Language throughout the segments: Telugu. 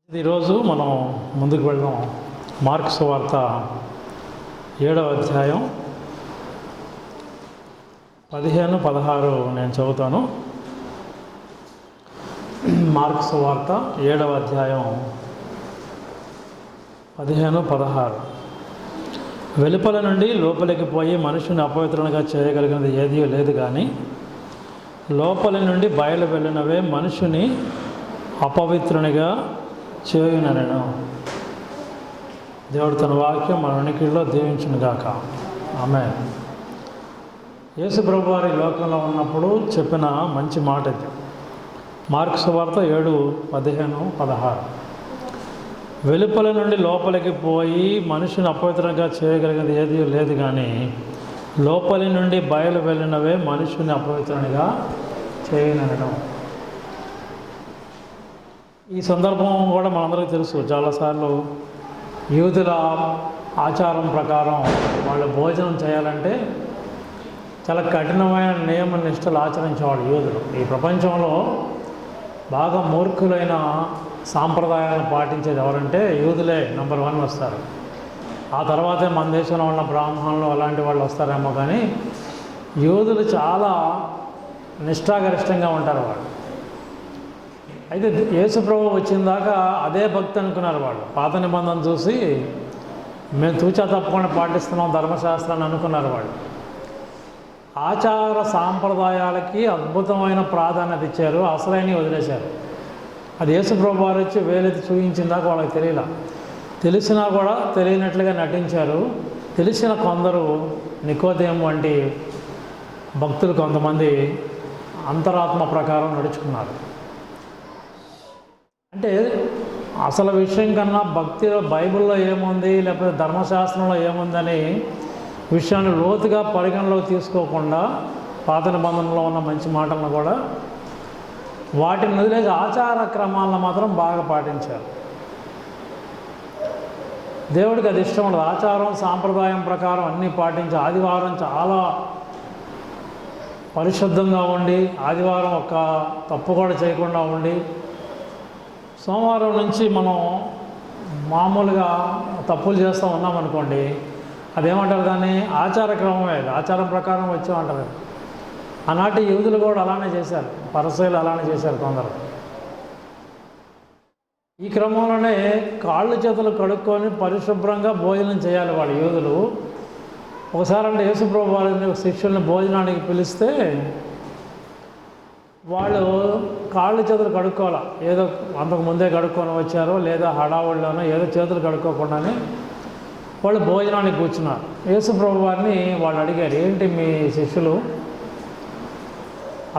ఈరోజు మనం ముందుకు వెళ్దాం. మార్కు సువార్త 7వ అధ్యాయం 15, 16 నేను చదువుతాను. మార్కు సువార్త 7వ అధ్యాయం 15, 16. వెలుపల నుండి లోపలికి పోయి మనుషుని అపవిత్రంగా చేయగలిగినది ఏదీ లేదు, కానీ లోపలి నుండి బయలు వెళ్ళినవే మనుషుని అపవిత్రునిగా చేయుననెను. దేవుడు తన వాక్యం మన వెనుకల్లో దీవించునుగాక. ఆమేన్. యేసు ప్రభు వారి లోకంలో ఉన్నప్పుడు చెప్పిన మంచి మాట ఇది. మార్కు సువార్త 7, 15, 16. వెలుపల నుండి లోపలికి పోయి మనుషుని అపవిత్రంగా చేయగలిగినది ఏదీ లేదు, కానీ లోపలి నుండి బయలు వెళ్ళినవే మనుషుని అపవిత్రునిగా చేయుననెను. ఈ సందర్భం కూడా మనందరికీ తెలుసు. చాలాసార్లు యూదుల ఆచారం ప్రకారం వాళ్ళు భోజనం చేయాలంటే చాలా కఠినమైన నియమ నిష్టలు ఆచరించేవాళ్ళు యూదులు. ఈ ప్రపంచంలో బాగా మూర్ఖులైన సాంప్రదాయాలను పాటించేది ఎవరంటే యూదులే నెంబర్ 1 వస్తారు. ఆ తర్వాతే మన దేశంలో ఉన్న బ్రాహ్మణులు అలాంటి వాళ్ళు వస్తారేమో, కానీ యూదులు చాలా నిష్ఠాగరిష్టంగా ఉంటారు వాళ్ళు. అయితే యేసు ప్రభు వచ్చిన దాకా అదే భక్తి అనుకున్నారు వాళ్ళు. పాత నిబంధన చూసి మేము తూచా తప్పకుండా పాటిస్తున్నాం ధర్మశాస్త్రాన్ని అనుకున్నారు వాళ్ళు. ఆచార సాంప్రదాయాలకి అద్భుతమైన ప్రాధాన్యత ఇచ్చారు, అసలైనవి వదిలేశారు. అది యేసు ప్రభు వారు వచ్చి వేలెత్తి చూపించిన దాకా వాళ్ళకి తెలిసినా కూడా తెలియనట్లుగా నటించారు. తెలిసిన కొందరు నికోదేము వంటి భక్తులు కొంతమంది అంతరాత్మ ప్రకారం నడుచుకున్నారు. అంటే అసలు విషయం కన్నా భక్తిలో బైబిల్లో ఏముంది లేకపోతే ధర్మశాస్త్రంలో ఏముందని విషయాన్ని లోతుగా పరిగణలోకి తీసుకోకుండా పాత నిబంధనలో ఉన్న మంచి మాటలను కూడా వాటిని వదిలేసి ఆచార క్రమాలను మాత్రం బాగా పాటించారు. దేవుడికి అది ఇష్టం ఉండదు. ఆచారం సాంప్రదాయం ప్రకారం అన్నీ పాటించి ఆదివారం చాలా పరిశుద్ధంగా ఉండి ఆదివారం ఒక్క తప్పు కూడా చేయకుండా ఉండి సోమవారం నుంచి మనం మామూలుగా తప్పులు చేస్తూ ఉన్నామనుకోండి, అదేమంటారు దాన్ని ఆచార క్రమమే, ఆచారం ప్రకారం వచ్చామంటారు. ఆనాటి యూదులు కూడా అలానే చేశారు, పరిసయ్యులు అలానే చేశారు కొందరు. ఈ క్రమంలోనే కాళ్ళు చేతులు కడుక్కొని పరిశుభ్రంగా భోజనం చేయాలి వాళ్ళు యూదులు. ఒకసారి అంటే యేసు ప్రభు వారిని శిష్యుల్ని భోజనానికి పిలిస్తే వాళ్ళు కాళ్ళు చేతులు కడుక్కోవాలి. ఏదో అంతకు ముందే కడుక్కొని వచ్చారో లేదా హడావుడిలోనో ఏదో చేతులు కడుక్కోకుండానే వాళ్ళు భోజనానికి కూర్చున్నారు. యేసు ప్రభు వారిని వాళ్ళు అడిగారు, ఏంటి మీ శిష్యులు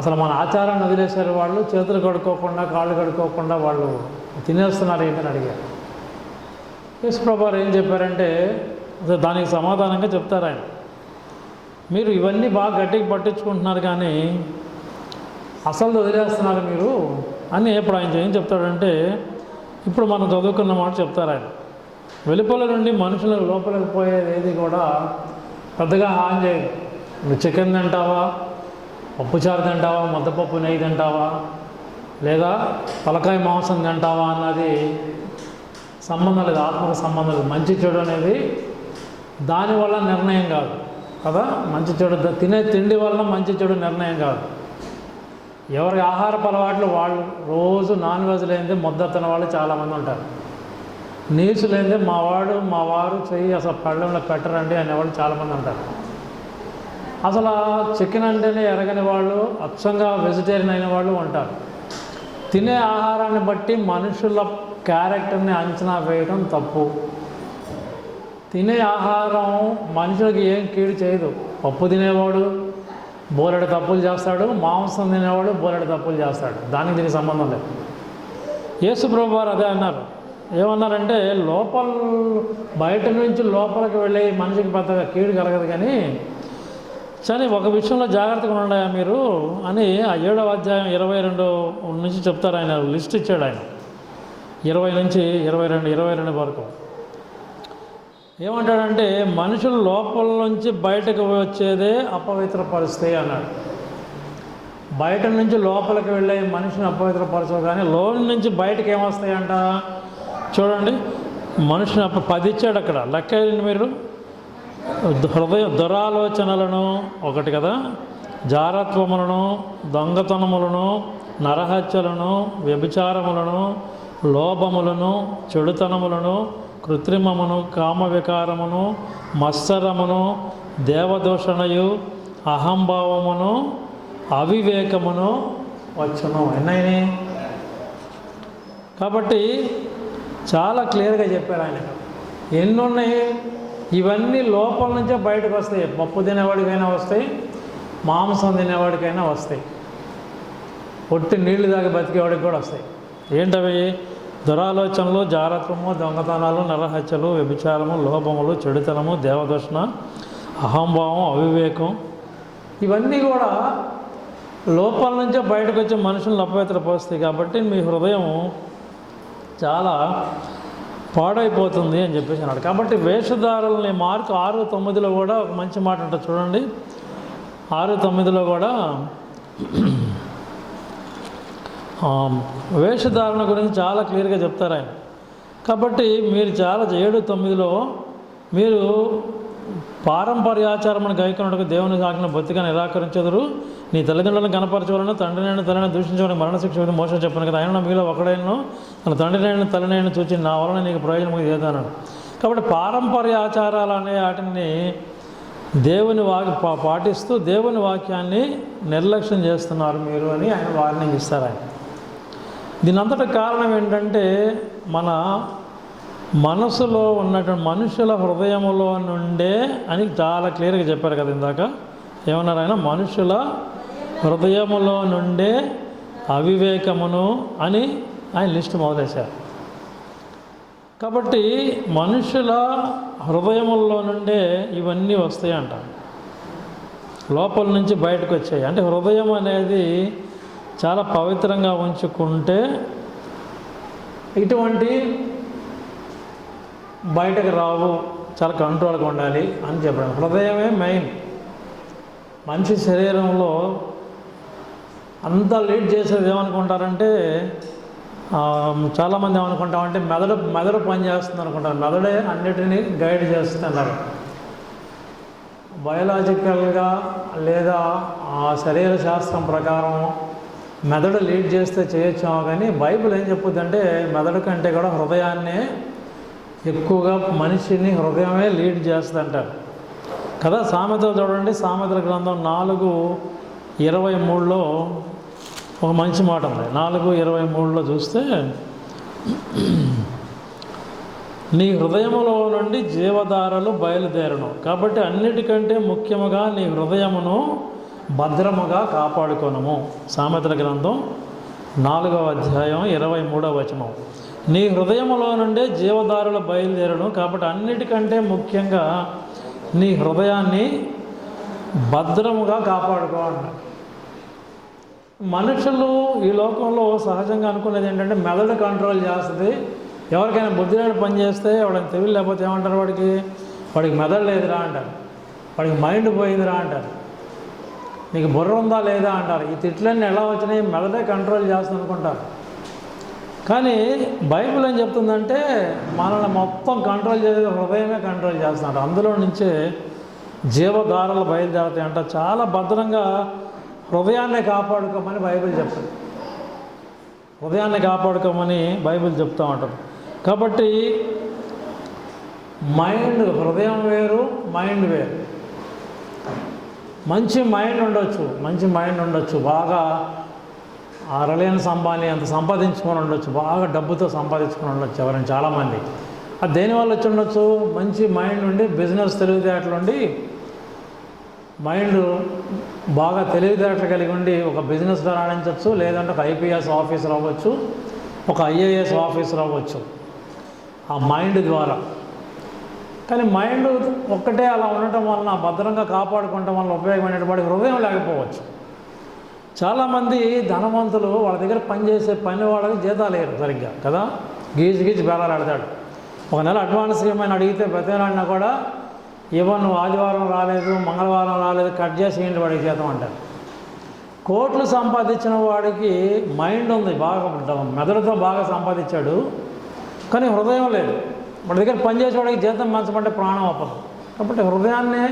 అసలు మన ఆచారాన్ని వదిలేశారు, వాళ్ళు చేతులు కడుక్కోకుండా కాళ్ళు కడుక్కోకుండా వాళ్ళు తినేస్తున్నారు ఏంటని అడిగారు. యేసు ప్రభు వారు ఏం చెప్పారంటే దానికి సమాధానంగా చెప్తారు ఆయన, మీరు ఇవన్నీ బాగా గట్టిగా పట్టించుకుంటున్నారు కానీ అసలు వదిలేస్తున్నారు మీరు అని. ఇప్పుడు ఆయన ఏం చెప్తాడంటే ఇప్పుడు మనం చదువుకున్న మాట చెప్తారు ఆయన. వెలుపల నుండి మనుషుల లోపలికి పోయేది ఏది కూడా పెద్దగా హాని చేయదు. నువ్వు చికెన్ తింటావా, పప్పుచారు తింటావా, ముద్దపప్పు నెయ్యి తింటావా, లేదా తలకాయ మాంసం తింటావా అన్నది సంబంధం లేదు, ఆత్మకు సంబంధం లేదు. మంచి చెడు అనేది దానివల్ల నిర్ణయం కాదు కదా. మంచి చెడు తినే తిండి వల్ల మంచి చెడు నిర్ణయం కాదు. ఎవరి ఆహారపు అలవాట్లు వాళ్ళు రోజు నాన్ వెజ్ లేనిదే ముద్ద తిన వాళ్ళు చాలామంది ఉంటారు. నీసు లేనిదే మా వారు చెయ్యి అసలు పళ్ళెంలో పెట్టరండి అనేవాళ్ళు చాలామంది ఉంటారు. అసలు చికెన్ అంటేనే ఎరగని వాళ్ళు, అచ్చంగా వెజిటేరియన్ అయిన వాళ్ళు ఉంటారు. తినే ఆహారాన్ని బట్టి మనుషుల క్యారెక్టర్ని అంచనా వేయడం తప్పు. తినే ఆహారం మనుషులకి ఏం కీడు చేయదు. పప్పు తినేవాడు బోలెడు తప్పులు చేస్తాడు, మాంసం తినేవాడు బోలెడు తప్పులు చేస్తాడు. దానికి దీనికి సంబంధం లేదు. యేసు ప్రభు వారు అదే అన్నారు. ఏమన్నారంటే బయట నుంచి లోపలికి వెళ్ళి మనిషికి పెద్దగా కీడు కలగదు, కానీ ఒక విషయంలో జాగ్రత్తగా ఉండాయా మీరు అని ఆ 7వ అధ్యాయం 22 నుంచి చెప్తారు. ఆయన లిస్ట్ ఇచ్చాడు ఆయన 20 నుంచి 22 వరకు. ఏమంటాడంటే మనుషులు లోపల నుంచి బయటకు వచ్చేదే అపవిత్రపరుస్తాయి అన్నాడు. బయట నుంచి లోపలికి వెళ్ళే మనిషిని అపవిత్రపరచవు, కానీ లోన్ నుంచి బయటకు ఏమొస్తాయంట చూడండి, మనిషిని అప్పుడు 10 ఇచ్చాడు అక్కడ. లెక్క వేయండి మీరు. దురాలోచనలను ఒకటి కదా, జారత్వములను, దొంగతనములను, నరహత్యలను, వ్యభిచారములను, లోభములను, చెడుతనములను, కృత్రిమమును, కామవికారమును, మత్సరమును, దేవదూషణయు, అహంభావమును, అవివేకమును వచ్చును. ఎన్నైనా కాబట్టి చాలా క్లియర్గా చెప్పారు ఆయన. ఎన్నున్నాయి? ఇవన్నీ లోపల నుంచే బయటకు వస్తాయి. పప్పు తినేవాడికైనా వస్తాయి, మాంసం తినేవాడికైనా వస్తాయి, ఒట్టి నీళ్లు తాగి బతికేవాడికి కూడా వస్తాయి. ఏంటవి? దురాలోచనలు, జారత్వము, దొంగతనాలు, నరహత్యలు, వ్యభిచారము, లోభములు, చెడుతనము, దేవదూషణ, అహంభావం, అవివేకం, ఇవన్నీ కూడా లోపల నుంచే బయటకు వచ్చే మనుషులను అపవిత్రపరుస్తాయి. కాబట్టి మీ హృదయం చాలా పాడైపోతుంది అని చెప్పేసి అన్నాడు. కాబట్టి వేషధారులని మార్కు 6:9 కూడా ఒక మంచి మాట ఉంటుంది చూడండి. 6:9 కూడా వేషధారణ గురించి చాలా క్లియర్గా చెప్తారు ఆయన. కాబట్టి మీరు చాలా 7:9 మీరు పారంపర్యాచారమును గైకొనుటకు దేవుని ఆజ్ఞ బొత్తిగా నిరాకరించెదరు. నీ తల్లిదండ్రులను కనపరచవలను, తండ్రినైనా తల్లిని దూషించడానికి మరణశిక్ష విధి మోసం చెప్పాను కదా. ఆయన మీలో ఒకడైనా తన తండ్రినైనా తల్లినైనా చూచి నా వలన నీకు ప్రయోజనం ఏదన్నాడు. కాబట్టి పారంపర్య ఆచారాలు అనే వాటిని దేవుని పాటిస్తూ దేవుని వాక్యాన్ని నిర్లక్ష్యం చేస్తున్నారు మీరు అని ఆయన వార్నింగ్ ఇస్తారు. ఆయన దీని అంతటి కారణం ఏంటంటే మన మనసులో ఉన్నటువంటి మనుషుల హృదయములో నుండే అని చాలా క్లియర్గా చెప్పారు కదా ఇందాక. ఏమన్నారు ఆయన? మనుషుల హృదయములో నుండే అవివేకమును అని ఆయన లిస్ట్ మొదలేశారు. కాబట్టి మనుషుల హృదయముల్లో నుండే ఇవన్నీ వస్తాయంట, లోపల నుంచి బయటకు వచ్చాయి. అంటే హృదయం అనేది చాలా పవిత్రంగా ఉంచుకుంటే ఇటువంటి బయటకు రావు, చాలా కంట్రోల్గా ఉండాలి అని చెప్పడం. హృదయమే మెయిన్. మనిషి శరీరంలో అంతా లీడ్ చేసేది ఏమనుకుంటారంటే, చాలామంది ఏమనుకుంటామంటే మెదడు పని చేస్తుంది అనుకుంటారు. మెదడే అన్నిటినీ గైడ్ చేస్తున్నారు. బయోలాజికల్గా లేదా శరీర శాస్త్రం ప్రకారం మెదడు లీడ్ చేస్తే చేయొచ్చాము. కానీ బైబిల్ ఏం చెప్పుద్దంటే మెదడు కంటే కూడా హృదయాన్నే ఎక్కువగా మనిషిని హృదయమే లీడ్ చేస్తుందంటారు కదా. సామెతలు చూడండి, సామెతల గ్రంథం 4:23 ఒక మంచి మాట ఉంది. 4:23 చూస్తే, నీ హృదయములో నుండి జీవధారలు బయలుదేరను, కాబట్టి అన్నిటికంటే ముఖ్యముగా నీ హృదయమును భద్రముగా కాపాడుకొనుము. సామెతల గ్రంథం 4:23 నీ హృదయములో నుండే జీవధారలు బయలుదేరను, కాబట్టి అన్నిటికంటే ముఖ్యంగా నీ హృదయాన్ని భద్రముగా కాపాడుకోవాలి. మనుషులు ఈ లోకంలో సహజంగా అనుకునేది ఏంటంటే మెదడు కంట్రోల్ చేస్తుంది. ఎవరికైనా బుద్ధిలేని పని చేస్తే వాడికి తెలివి లేకపోతే ఏమంటారు, వాడికి మెదడు లేదురా అంటారు, వాడికి మైండ్ పోయిందిరా అంటారు, నీకు బుర్ర ఉందా లేదా అంటారు. ఈ తిట్లన్నీ ఎలా వచ్చినాయి? మెదడే కంట్రోల్ చేస్తుంది అనుకుంటారు. కానీ బైబిల్ ఏం చెప్తుందంటే మనల్ని మొత్తం కంట్రోల్ చేసేది హృదయమే కంట్రోల్ చేస్తున్నారు. అందులో నుంచే జీవధారలు బయలుదేరుతాయి అంట. చాలా భద్రంగా హృదయాన్ని కాపాడుకోమని బైబిల్ చెప్తుంది. హృదయాన్ని కాపాడుకోమని బైబిల్ చెప్తూ ఉంటుంది. కాబట్టి హృదయం వేరు, మైండ్ వేరు. మంచి మైండ్ ఉండొచ్చు, బాగా రిలయన్స్ అంబానీ అంత సంపాదించుకొని ఉండొచ్చు, బాగా డబ్బుతో సంపాదించుకొని ఉండొచ్చు ఎవరైనా చాలామంది. అది దేనివల్ల వచ్చి ఉండొచ్చు? మంచి మైండ్ ఉండి, బిజినెస్ తెలివితేటలుండి, మైండ్ బాగా తెలివితేటలు కలిగి ఉండి ఒక బిజినెస్ రాణించవచ్చు, లేదంటే ఒక ఐపీఎస్ ఆఫీసర్ అవ్వచ్చు, ఒక ఐఏఎస్ ఆఫీసర్ అవ్వచ్చు ఆ మైండ్ ద్వారా. కానీ మైండ్ ఒక్కటే అలా ఉండటం వలన, భద్రంగా కాపాడుకోవటం వలన ఉపయోగమైనటువంటి హృదయం లేకపోవచ్చు. చాలామంది ధనవంతులు వాళ్ళ దగ్గర పనిచేసే పని వాళ్ళకి జీతాలు వేయరు సరిగ్గా కదా. గీచి బేరాలు ఆడతాడు. ఒక నెల అడ్వాన్స్ ఏమైనా అడిగితే ప్రతినాడినా కూడా నువ్వు ఆదివారం రాలేదు, మంగళవారం రాలేదు, కట్ చేసి ఏంటి వాడికి జీతం అంటారు. కోట్లు సంపాదించిన వాడికి మైండ్ ఉంది, బాగా మెదడుతో బాగా సంపాదించాడు, కానీ హృదయం లేదు. మన దగ్గర పనిచేసేవాడికి జీతం పెంచమంటే ప్రాణం అవ్వదు. కాబట్టి హృదయాన్నే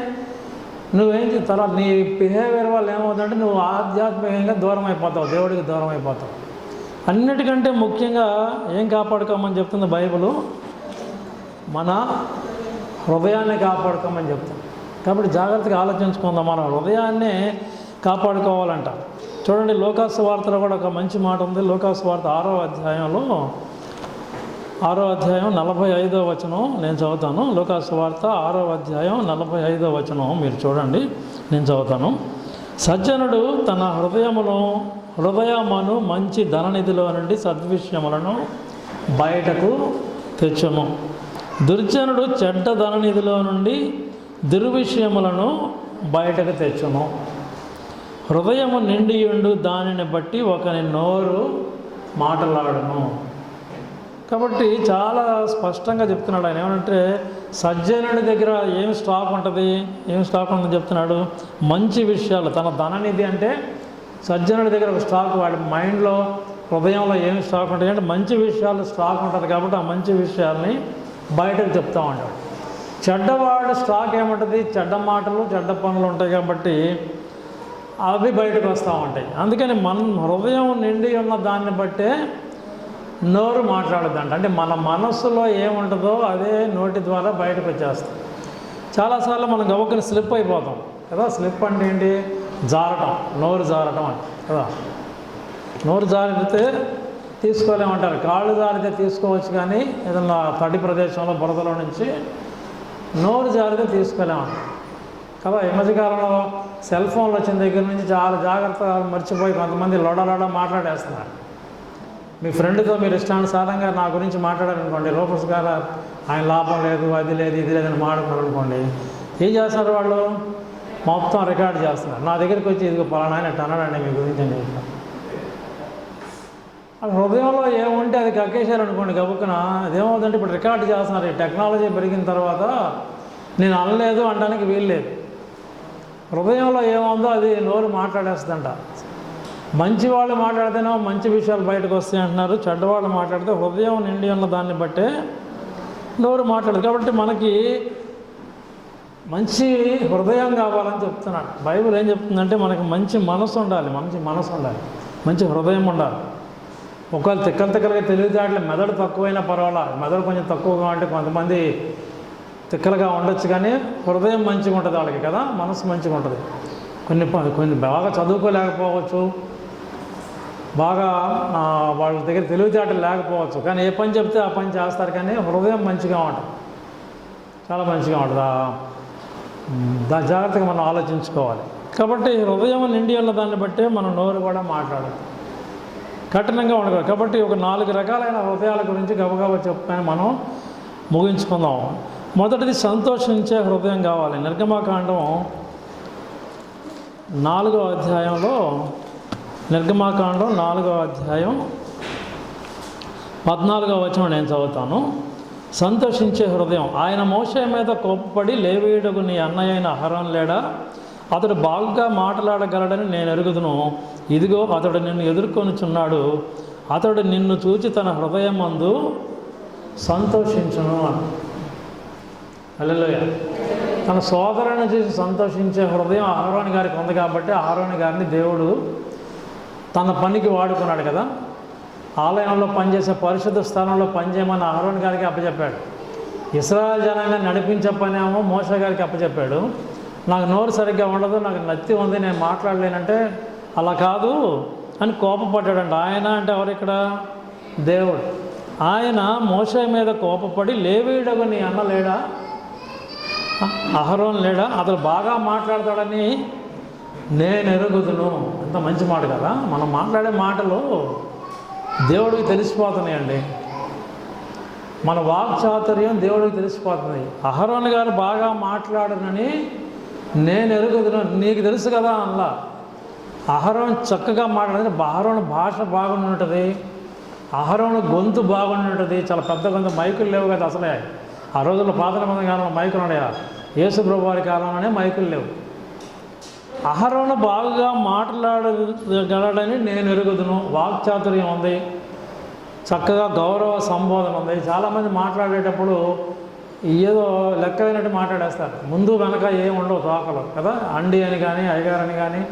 నువ్వేం తర్వాత నీ బిహేవియర్ వల్ల ఏమవుతుందంటే నువ్వు ఆధ్యాత్మికంగా దూరం అయిపోతావు, దేవుడికి దూరం అయిపోతావు. అన్నిటికంటే ముఖ్యంగా ఏం కాపాడుకోమని చెప్తుంది బైబిల్? మన హృదయాన్ని కాపాడుకోమని చెప్తాం. కాబట్టి జాగ్రత్తగా ఆలోచించుకుందాం. మన హృదయాన్నే కాపాడుకోవాలంట. చూడండి, లోకాసు వార్తలో కూడా ఒక మంచి మాట ఉంది. లోకాసు వార్త 6వ అధ్యాయంలో 6వ అధ్యాయం 45వ వచనం నేను చదువుతాను. లోకాసు వార్త 6వ అధ్యాయం 45వ వచనం మీరు చూడండి, నేను చదువుతాను. సజ్జనుడు తన హృదయమును మంచి ధననిధిలో నుండి సద్విషయములను బయటకు తెచ్చును. దుర్జనుడు చెడ్డ ధననిధిలో నుండి దుర్విషయములను బయటకు తెచ్చును. హృదయము నిండియుండు దానిని బట్టి ఒకని నోరు మాటలాడును. కాబట్టి చాలా స్పష్టంగా చెప్తున్నాడు ఆయన. ఏమంటే సజ్జనుడి దగ్గర ఏం స్టాక్ ఉంటుంది, ఏం స్టాక్ ఉందని చెప్తున్నాడు? మంచి విషయాలు. తన ధననిధి అంటే సజ్జనుడి దగ్గర ఒక స్టాక్, వాడి మైండ్లో హృదయంలో ఏం స్టాక్ ఉంటుంది అంటే మంచి విషయాలు స్టాక్ ఉంటుంది. కాబట్టి ఆ మంచి విషయాల్ని బయటకు చెప్తూ ఉంటాడు. చెడ్డవాడు స్టాక్ ఏముంటుంది? చెడ్డ మాటలు, చెడ్డ పనులు ఉంటాయి. కాబట్టి అవి బయటకు వస్తూ ఉంటాయి. అందుకని మన హృదయం నిండి ఉన్న దాన్ని బట్టే నోరు మాట్లాడుద్దంట. అంటే మన మనస్సులో ఏముంటుందో అదే నోటి ద్వారా బయటకు వచ్చేస్తాం. చాలాసార్లు మనం గబుక్కుని స్లిప్ అయిపోతాం కదా. స్లిప్ అంటే ఏంటి? జారటం, నోరు జారటం అంటే కదా. నోరు జారితే తీసుకోలేమంటారు. కాళ్ళు జారితే తీసుకోవచ్చు, కానీ ఏదన్నా తడి ప్రదేశంలో బురదలో నుంచి నోరు జారితే తీసుకోలేమంటారు కదా. ఈ మధ్యకాలంలో సెల్ ఫోన్లు వచ్చిన దగ్గర నుంచి చాలా జాగ్రత్తగా మర్చిపోయి కొంతమంది లొడలొడ మాట్లాడేస్తున్నారు. మీ ఫ్రెండ్తో మీరు ఇష్టానుసారంగా నా గురించి మాట్లాడారనుకోండి, రూపస్ గారు ఆయన లాభం లేదు, అది లేదు, ఇది లేదని మాట్లాడుతున్నారు అనుకోండి, ఏం చేస్తున్నారు వాళ్ళు? మొత్తం రికార్డ్ చేస్తున్నారు. నా దగ్గరికి వచ్చి ఇదిగో పలానా ఆయన అన్నాడండి మీ గురించి అని చెప్తాను. హృదయంలో ఏముంటే అది కక్కేశారనుకోండి గబుక్కున, అదేమవుతుందంటే ఇప్పుడు రికార్డు చేస్తున్నారు. ఈ టెక్నాలజీ పెరిగిన తర్వాత నేను అనలేదు అనడానికి వీలు లేదు. హృదయంలో ఏముందో అది నోరు మాట్లాడేస్తుందంట. మంచి వాళ్ళు మాట్లాడితేనో మంచి విషయాలు బయటకు వస్తాయి అంటున్నారు. చెడ్డవాళ్ళు మాట్లాడితే హృదయం నిండి ఉన్న దాన్ని బట్టే నోరు మాట్లాడదు. కాబట్టి మనకి మంచి హృదయం కావాలని చెప్తున్నాడు. బైబిల్ ఏం చెప్తుందంటే మనకి మంచి మనసు ఉండాలి, మంచి హృదయం ఉండాలి. ఒకవేళ తిక్కలుగా తెలివితేటలు మెదడు తక్కువైనా పర్వాలేదు, మెదడు కొంచెం తక్కువగా అంటే కొంతమంది తిక్కలుగా ఉండొచ్చు, కానీ హృదయం మంచిగా ఉంటుంది వాళ్ళకి కదా, మనసు మంచిగా ఉంటుంది. కొన్ని బాగా చదువుకోలేకపోవచ్చు, బాగా వాళ్ళ దగ్గర తెలివితేటలు లేకపోవచ్చు, కానీ ఏ పని చెప్తే ఆ పని చేస్తారు. కానీ హృదయం మంచిగా ఉంటుంది, చాలా మంచిగా ఉంటుంది. దాని జాగ్రత్తగా మనం ఆలోచించుకోవాలి. కాబట్టి హృదయం నిండి ఉన్న దాన్ని బట్టే మన నోరు కూడా మాట్లాడాలి, కఠినంగా ఉండకూడదు. కాబట్టి ఒక 4 రకాలైన హృదయాల గురించి గబగబా చెప్పుకొని మనం ముగించుకుందాం. మొదటిది సంతోషించే హృదయం కావాలి. నిర్గమాకాండం 4వ అధ్యాయంలో, నిర్గమాకాండం 4వ అధ్యాయం 14వ వచనం నేను చదువుతాను. సంతోషించే హృదయం. ఆయన మోషే మీద కోప్పడి, లేవీయుడగు నీ అన్నయ్యైన అహరోను లేడా? అతడు బాగా మాట్లాడగలడని నేను ఎరుగుదును. ఇదిగో అతడు నిన్ను ఎదుర్కొనుచున్నాడు. అతడు నిన్ను చూచి తన హృదయమందు సంతోషించును. హల్లెలూయా. తన సోదరుని చూసి సంతోషించే హృదయం అహరోను గారికి ఉంది. కాబట్టి అహరోను గారిని దేవుడు తన పనికి వాడుకున్నాడు కదా. ఆలయంలో పనిచేసే పరిశుద్ధ స్థానంలో పనిచేయమని అహరోను గారికి అప్పచెప్పాడు. ఇశ్రాయేలు జనాన్ని నడిపించే పని ఏమో మోషే గారికి అప్పచెప్పాడు. నాకు నోరు సరిగ్గా ఉండదు, నాకు నత్తి ఉంది, నేను మాట్లాడలేనంటే అలా కాదు అని కోపపడ్డాడంట. ఆయన అంటే ఎవరు ఇక్కడ? దేవుడు. ఆయన మోషే మీద కోపపడి, లేవీయుడగు నీ అన్న లేడా, అహరోను లేడా? అతను బాగా మాట్లాడతాడని నేను ఎరుగుదును. ఎంత మంచి మాట కదా. మనం మాట్లాడే మాటలు దేవుడికి తెలిసిపోతున్నాయండి. మన వాక్చాతుర్యం దేవుడికి తెలిసిపోతుంది. అహరోను గారు బాగా మాట్లాడనని నేను ఎరుగుదును. నీకు తెలుసు కదా అలా. అహరోను చక్కగా మాట్లాడితే అహరోను భాష బాగుండి ఉంటుంది, అహరోను గొంతు బాగుండి ఉంటుంది. చాలా పెద్ద గొంతు, మైకులు లేవు కదా అసలే. ఆ రోజుల్లో పాత నిబంధన కాలంలో మైకులు ఉన్నాయా? యేసు ప్రభు వారి కాలంలోనే మైకులు లేవు. అహరోను బాగా మాట్లాడగలడని నేను ఎరుగుదును. వాక్చాతుర్యం ఉంది, చక్కగా గౌరవ సంబోధన ఉంది. చాలామంది మాట్లాడేటప్పుడు ఏదో లెక్కలేనట్టు మాట్లాడేస్తారు. ముందు వెనక ఏం ఉండవు తోకలు కదా. అండి అని కానీ, అయ్యగారు అని కానీ,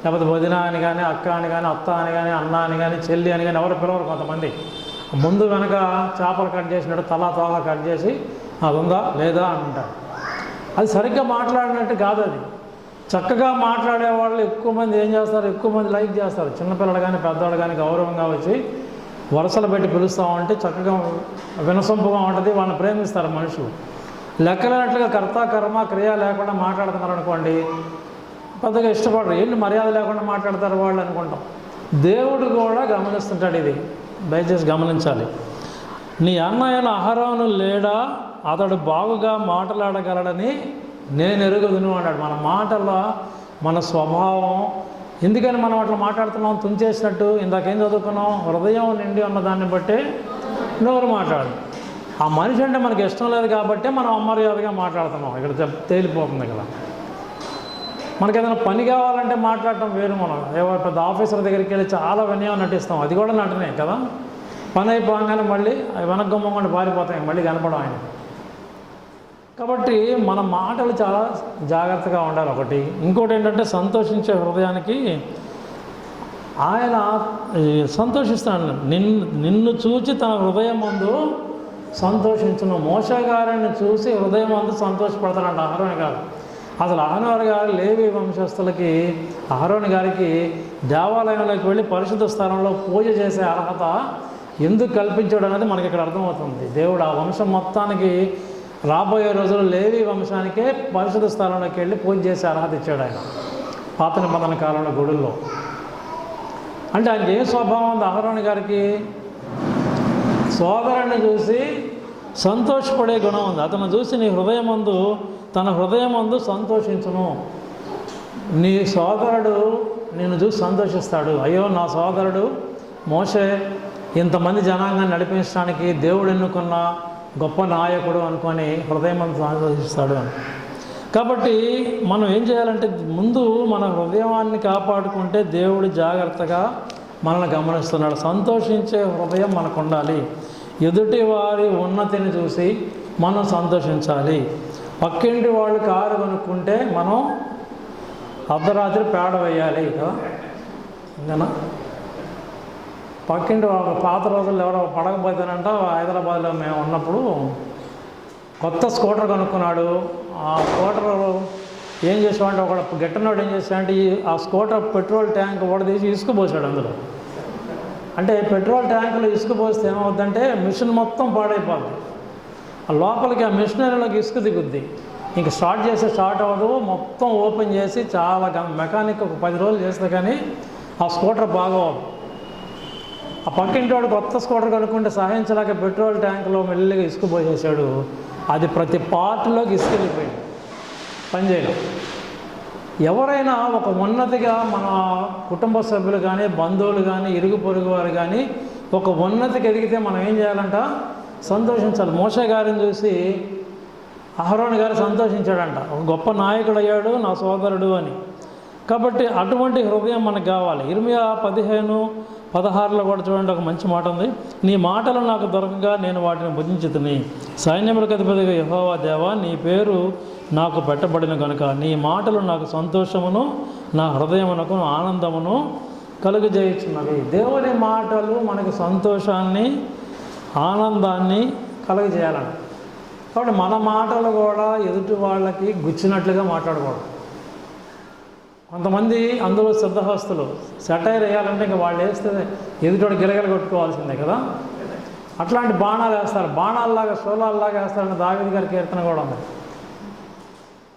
లేకపోతే వదిన అని కానీ, అక్క అని కానీ, అత్త అని కానీ, అన్న అని కానీ, చెల్లి అని కానీ ఎవరు పిలవరు కొంతమంది. ముందు వెనక చేపలు కట్ చేసినట్టు తలా తోక కట్ చేసి అది ఉందా లేదా అంటారు. అది సరిగ్గా మాట్లాడినట్టు కాదు. అది చక్కగా మాట్లాడే వాళ్ళు ఎక్కువ మంది ఏం చేస్తారు, ఎక్కువ మంది లైక్ చేస్తారు. చిన్నపిల్లలు కానీ పెద్దవాళ్ళు కానీ గౌరవంగా వచ్చి వరుసలు పెట్టి పిలుస్తామంటే చక్కగా వినసొంపుగా ఉంటుంది. వాళ్ళని ప్రేమిస్తారు మనుషులు. లెక్కలేనట్లుగా కర్త కర్మ క్రియ లేకుండా మాట్లాడుతున్నారు అనుకోండి, పెద్దగా ఇష్టపడరు. ఏంటి మర్యాద లేకుండా మాట్లాడతారు వాళ్ళు అనుకుంటాం. దేవుడు కూడా గమనిస్తుంటాడు. ఇది దయచేసి గమనించాలి. నీ అన్నయ్యను అహరోను లేడా, అతడు బాగుగా మాట్లాడగలడని నేను ఎరుగుదును అన్నాడు. మన మాటల్లో మన స్వభావం ఎందుకని మనం అట్లా మాట్లాడుతున్నాం, తుంచేసినట్టు. ఇందాకేం చదువుకున్నాం, హృదయం నిండి ఉన్న దాన్ని బట్టి నోరు మాట్లాడు. ఆ మనిషి అంటే మనకి ఇష్టం లేదు కాబట్టి మనం అమర్యాదగా మాట్లాడుతున్నాం. ఇక్కడ తేలిపోతుంది కదా. మనకి ఏదైనా పని కావాలంటే మాట్లాడటం వేరు. మనం పెద్ద ఆఫీసర్ దగ్గరికి వెళ్ళి చాలా వినయం నటిస్తాం, అది కూడా నటనే కదా. పని అయిపోగానే మళ్ళీ వెనక గుమ్మకుండా పారిపోతాయి, మళ్ళీ కనపడం ఆయన. కాబట్టి మన మాటలు చాలా జాగ్రత్తగా ఉండాలి. ఒకటి. ఇంకోటి ఏంటంటే సంతోషించే హృదయానికి ఆయన సంతోషిస్తాడు. నిన్ను చూచి తన హృదయం ముందు సంతోషించును. మోషే గారిని చూసి హృదయం ముందు సంతోషపడతాడంట అహరోను గారు. అసలు అహరోను గారు లేవి వంశస్థులకి, అహరోను గారికి దేవాలయంలోకి వెళ్ళి పరిశుద్ధ స్థలంలో పూజ చేసే అర్హత ఎందుకు కల్పించాడు అనేది మనకి ఇక్కడ అర్థమవుతుంది. దేవుడు ఆ వంశం మొత్తానికి రాబోయే రోజుల్లో లేవి వంశానికే పరిశుద్ధ స్థలంలోకి వెళ్ళి పూజ చేసే అర్హత ఇచ్చాడు ఆయన పాత నిబంధన కాలంలో గుడుల్లో. అంటే ఆయనకి ఏ స్వభావం ఉంది అహరోను గారికి? సోదరుని చూసి సంతోషపడే గుణం ఉంది. అతను చూసి నీ హృదయమందు, తన హృదయమందు సంతోషించును. నీ సోదరుడు నిన్ను చూసి సంతోషిస్తాడు. అయ్యో నా సోదరుడు మోషే ఇంతమంది జనాంగాన్ని నడిపించడానికి దేవుడు ఎన్నుకున్న గొప్ప నాయకుడు అనుకొని హృదయమందు సంతోషిస్తాడు అని. కాబట్టి మనం ఏం చేయాలంటే ముందు మన హృదయాన్ని కాపాడుకుంటే దేవుడు జాగ్రత్తగా మనల్ని గమనిస్తున్నాడు. సంతోషించే హృదయం మనకు ఉండాలి. ఎదుటి వారి ఉన్నతిని చూసి మనం సంతోషించాలి. పక్కింటి వాళ్ళు కారు కొనుక్కుంటే మనం అర్ధరాత్రి పేడ వేయాలి కదా. ఇంకనా పక్కింటి వాళ్ళు పాత రోజుల్లో ఎవరో పడకపోతేనంట, హైదరాబాద్లో మేము ఉన్నప్పుడు కొత్త స్కూటర్ కొనుక్కున్నాడు. ఆ స్కూటర్ ఏం చేసామంటే ఒక గిట్టనోడు ఏం చేశాడంటే ఆ స్కూటర్ పెట్రోల్ ట్యాంక్ కూడా తీసి ఇసుక పోసాడు అందులో. అంటే పెట్రోల్ ట్యాంకులో ఇసుక పోస్తే ఏమవుద్దంటే మిషన్ మొత్తం పాడైపోద్ది. ఆ లోపలికి ఆ మిషనరీలోకి ఇసుక దిగుద్ది. ఇంక స్టార్ట్ అవ్వదు. మొత్తం ఓపెన్ చేసి చాలా మెకానిక్ ఒక 10 రోజులు చేస్తే కానీ ఆ స్కూటర్ బాగోదు. ఆ పక్కింటి వాడు కొత్త స్కూటర్ కనుక్కుంటే సహాయించలేక పెట్రోల్ ట్యాంకులో మెల్లిగా ఇసుక పోసేసాడు. అది ప్రతి పార్ట్లోకి ఇసుక వెళ్ళిపోయింది, పనిచేయడం. ఎవరైనా ఒక ఉన్నతిగా మన కుటుంబ సభ్యులు కానీ, బంధువులు కానీ, ఇరుగు పొరుగు వారు కానీ ఒక ఉన్నతికి ఎదిగితే మనం ఏం చేయాలంట? సంతోషించాలి. మోషే గారిని చూసి అహరోను గారు సంతోషించాడంట. ఒక గొప్ప నాయకుడు అయ్యాడు నా సోదరుడు అని. కాబట్టి అటువంటి హృదయం మనకు కావాలి. ఇర్మియా 15:16లో కూడా చూడండి, ఒక మంచి మాట ఉంది. నీ మాటలు నాకు దొరకగా నేను వాటిని భుజించుతుని, సైన్యములకు అధిపతిగా యెహోవా దేవా నీ పేరు నాకు పెట్టబడిన కనుక నీ మాటలు నాకు సంతోషమును నా హృదయమునకు ఆనందమును కలుగజేయుచున్నవి. దేవుని మాటలు మనకు సంతోషాన్ని ఆనందాన్ని కలుగజేయాలంట. కాబట్టి మన మాటలు కూడా ఎదుటి వాళ్ళకి గుచ్చినట్లుగా మాట్లాడకూడదు. కొంతమంది అందులో సిద్ధహస్తులు సెటైర్ వేయాలంటే ఇంకా వాళ్ళు వేస్తే ఎదుటోడు గిలగల కొట్టుకోవాల్సిందే కదా. అట్లాంటి బాణాలు వేస్తారు, బాణాల్లాగా శూలాల్లాగా వేస్తారని దావీదు గారి కీర్తన కూడా ఉంది.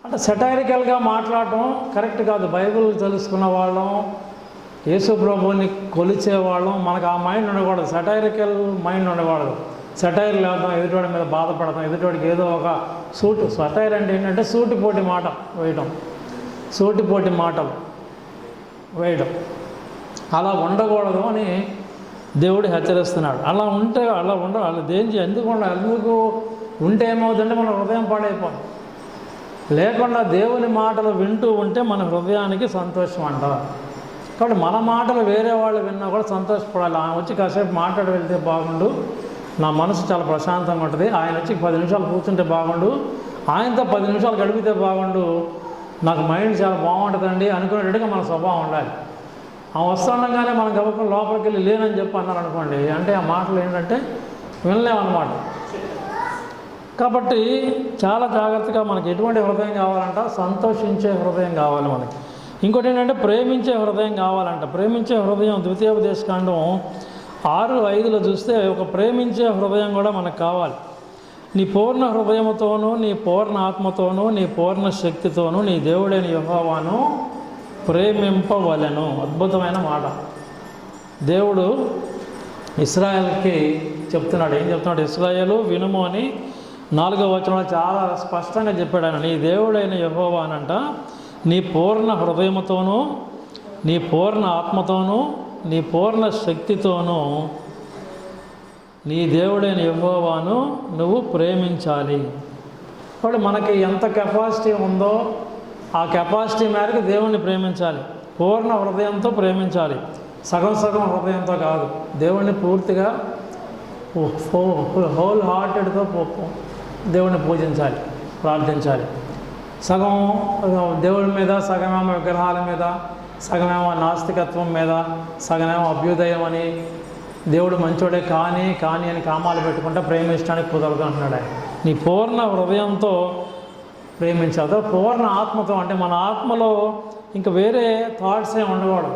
అంటే సెటైరికల్గా మాట్లాడటం కరెక్ట్ కాదు. బైబిల్ తెలుసుకున్న వాళ్ళం, యేసు ప్రభువుని కొలిచేవాళ్ళం మనకు ఆ మైండ్ ఉండకూడదు. సెటైరికల్ మైండ్ ఉండకూడదు. సెటైర్ లేదాం, ఎదుటోడి మీద బాధపడతాం, ఎదుటోడికి ఏదో ఒక సెటైర్ అంటే ఏంటంటే సూటిపోటి మాట వేయడం, సూటిపోటి మాటలు వేయడం. అలా ఉండకూడదు అని దేవుడు హెచ్చరిస్తున్నాడు. అలా ఎందుకు ఉంటే ఏమవుతుందంటే మన హృదయం పాడైపోతుంది. లేకుండా దేవుని మాటలు వింటూ ఉంటే మన హృదయానికి సంతోషం అంట. కాబట్టి మన మాటలు వేరే వాళ్ళు విన్నా కూడా సంతోషపడాలి. ఆయన వచ్చి కాసేపు మాట్లాడి వెళ్తే బాగుండు, నా మనసు చాలా ప్రశాంతంగా ఉంటుంది, ఆయన వచ్చి 10 నిమిషాలు కూర్చుంటే బాగుండు, ఆయనతో 10 నిమిషాలు గడిపితే బాగుండు, నాకు మైండ్ చాలా బాగుంటుందండి అనుకునేటట్టుగా మన స్వభావం ఉండాలి. ఆ వస్తుండగానే మనం గబుక్కుని లోపలికి వెళ్ళి లేనని చెప్పి అన్నారు అనుకోండి, అంటే ఆ మాటలు ఏంటంటే వినలేమన్నమాట. కాబట్టి చాలా జాగ్రత్తగా మనకి ఎటువంటి హృదయం కావాలంట, సంతోషించే హృదయం కావాలి మనకి. ఇంకోటి ఏంటంటే ప్రేమించే హృదయం కావాలంట. ప్రేమించే హృదయం ద్వితీయోపదేశకాండం 6:5 చూస్తే ఒక ప్రేమించే హృదయం కూడా మనకు కావాలి. నీ పూర్ణ హృదయముతోనూ, నీ పూర్ణ ఆత్మతోనూ, నీ పూర్ణ శక్తితోనూ నీ దేవుడైన యెహోవాను ప్రేమింపవలెను. అద్భుతమైన మాట. దేవుడు ఇశ్రాయేలుకి చెప్తున్నాడు. ఏం చెప్తున్నాడు? ఇశ్రాయేలు వినుము అని 4వ వచనంలో చాలా స్పష్టంగా చెప్పాడు ఆయన. నీ దేవుడైన యెహోవా అనంట నీ పూర్ణ హృదయముతోనూ, నీ పూర్ణ ఆత్మతోనూ, నీ పూర్ణ శక్తితోనూ నీ దేవుడైన యెహోవాను నువ్వు ప్రేమించాలి. కాబట్టి మనకి ఎంత కెపాసిటీ ఉందో ఆ కెపాసిటీ మేరకు దేవుణ్ణి ప్రేమించాలి. పూర్ణ హృదయంతో ప్రేమించాలి, సగం సగం హృదయంతో కాదు. దేవుణ్ణి పూర్తిగా హోల్ హార్టెడ్తో దేవుణ్ణి పూజించాలి, ప్రార్థించాలి. సగం దేవుడి మీద, సగమేమో విగ్రహాల మీద, సగమేమో నాస్తికత్వం మీద, సగమేమో అభ్యుదయం అని, దేవుడు మంచోడే కానీ అని కామాలు పెట్టుకుంటే ప్రేమించడానికి కుదరదు అంటున్నాడు ఆయన. నీ పూర్ణ హృదయంతో ప్రేమించాలి. పూర్ణ ఆత్మతో అంటే మన ఆత్మలో ఇంకా వేరే థాట్స్ ఏమి ఉండకూడదు.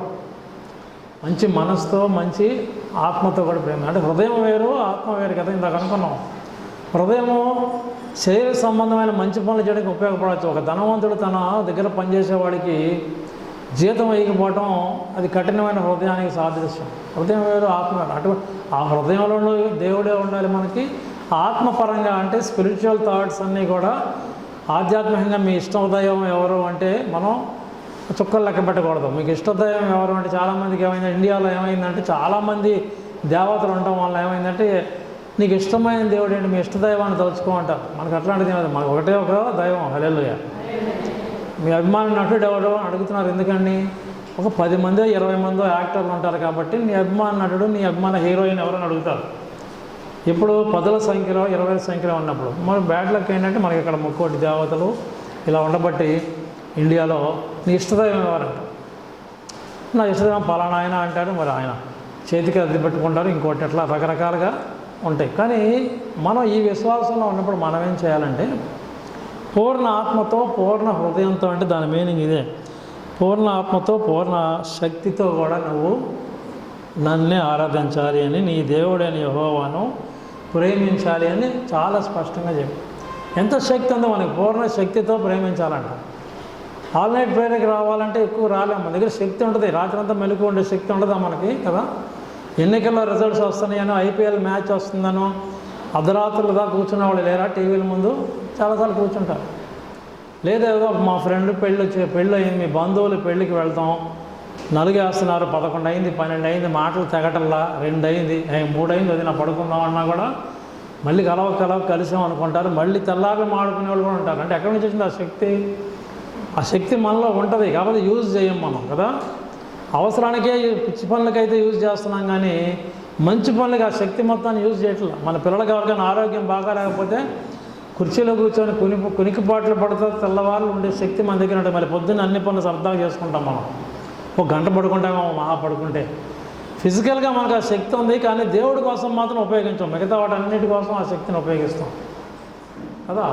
మంచి మనసుతో, మంచి ఆత్మతో కూడా ప్రేమ. అంటే హృదయం వేరు, ఆత్మ వేరు కదా, ఇందాక అనుకున్నాం. హృదయము శరీర సంబంధమైన మంచి పనులు చేయడానికి ఉపయోగపడవచ్చు. ఒక ధనవంతుడు తన దగ్గర పనిచేసేవాడికి జీతం వేయకపోవటం అది కఠినమైన హృదయానికి సాదృశ్యం. హృదయం వేరు, ఆత్మ వేరు. అటువంటి ఆ హృదయంలో దేవుడే ఉండాలి మనకి. ఆత్మపరంగా అంటే స్పిరిచువల్ థాట్స్ అన్నీ కూడా ఆధ్యాత్మికంగా మీ ఇష్టోదయం ఎవరు అంటే మనం చుక్కలు లెక్క పెట్టకూడదు. మీకు ఇష్టోదయం ఎవరు అంటే చాలామందికి ఏమైంది, ఇండియాలో ఏమైందంటే చాలామంది దేవతలు ఉండటం వల్ల ఏమైందంటే నీకు ఇష్టమైన దేవుడు ఏంటి, మీ ఇష్టదైవాన్ని తలుచుకో అంటారు. మనకు అట్లాంటిది ఏమైంది, మనకు ఒకటే ఒక దైవం, హల్లెలూయా. మీ అభిమాన నటుడు ఎవడో అడుగుతున్నారు ఎందుకండి, ఒక 10 మందో 20 మందో యాక్టర్లు ఉంటారు కాబట్టి నీ అభిమాన నటుడు, నీ అభిమాన హీరోయిన్ ఎవరని అడుగుతారు. ఇప్పుడు 10ల సంఖ్యలో 20ల సంఖ్యలో ఉన్నప్పుడు మన బ్యాడ్ లక్ ఏంటంటే మనకి ఇక్కడ 30 దేవతలు ఇలా ఉండబట్టి ఇండియాలో నీ ఇష్టదైవం ఎవరంట, నా ఇష్టదైవం పలానా ఆయన అంటారు. మరి ఆయన చేతికి అద్దె పెట్టుకుంటారు, ఇంకోటి అట్లా రకరకాలుగా ఉంటాయి. కానీ మనం ఈ విశ్వాసంలో ఉన్నప్పుడు మనం ఏం చేయాలంటే పూర్ణ ఆత్మతో, పూర్ణ హృదయంతో, అంటే దాని మీనింగ్ ఇదే, పూర్ణ ఆత్మతో పూర్ణ శక్తితో కూడా నువ్వు నన్నే ఆరాధించాలి అని, నీ దేవుడైన యెహోవాను ప్రేమించాలి అని చాలా స్పష్టంగా చెప్పి. ఎంత శక్తి ఉందో మనకి, పూర్ణ శక్తితో ప్రేమించాలంట. ఆల్ నైట్ ప్రేయర్కి రావాలంటే ఎక్కువ రాలేము, మన దగ్గర శక్తి ఉంటుంది, రాత్రంతా మెలకు ఉండే శక్తి ఉండదా మనకి కదా. ఎన్నికల్లో రిజల్ట్స్ వస్తున్నాయనో, ఐపీఎల్ మ్యాచ్ వస్తుందనో అర్ధరాత్రులుగా కూర్చున్న వాళ్ళు లేరా టీవీల ముందు? చాలాసార్లు కూర్చుంటారు. లేదేదో మా ఫ్రెండ్ పెళ్ళి అయింది, మీ బంధువులు పెళ్ళికి వెళ్తాం, నలుగేస్తున్నారు, 11 అయింది, 12 అయింది, మాటలు తెగటల్లా, 2 అయింది, 3 అయింది, అది నా పడుకుందాం అన్నా కూడా మళ్ళీ కలిసాం అనుకుంటారు. మళ్ళీ తెల్లారి మాడుకునే వాళ్ళు కూడా ఉంటారు. అంటే ఎక్కడి నుంచి వచ్చింది ఆ శక్తి? ఆ శక్తి మనలో ఉంటుంది కాబట్టి యూజ్ చేయం మనం కదా. అవసరానికే పిచ్చి పనులకైతే యూజ్ చేస్తున్నాం, కానీ మంచి పనులకి ఆ శక్తి మొత్తాన్ని యూజ్ చేయట్లేదు. మన పిల్లలకి ఎవరికైనా ఆరోగ్యం బాగా లేకపోతే కుర్చీలో కూర్చొని కునికిపాట్లు పడుతూ తెల్లవాళ్ళు ఉండే శక్తి మన దగ్గర ఉంటుంది. మళ్ళీ పొద్దున్న అన్ని పనులు సరదాగా చేసుకుంటాం మనం. 1 గంట పడుకుంటామో మహా పడుకుంటే. ఫిజికల్గా మనకు ఆ శక్తి ఉంది, కానీ దేవుడి కోసం మాత్రం ఉపయోగించాం. మిగతా వాటన్నిటి కోసం ఆ శక్తిని ఉపయోగిస్తాం కదా.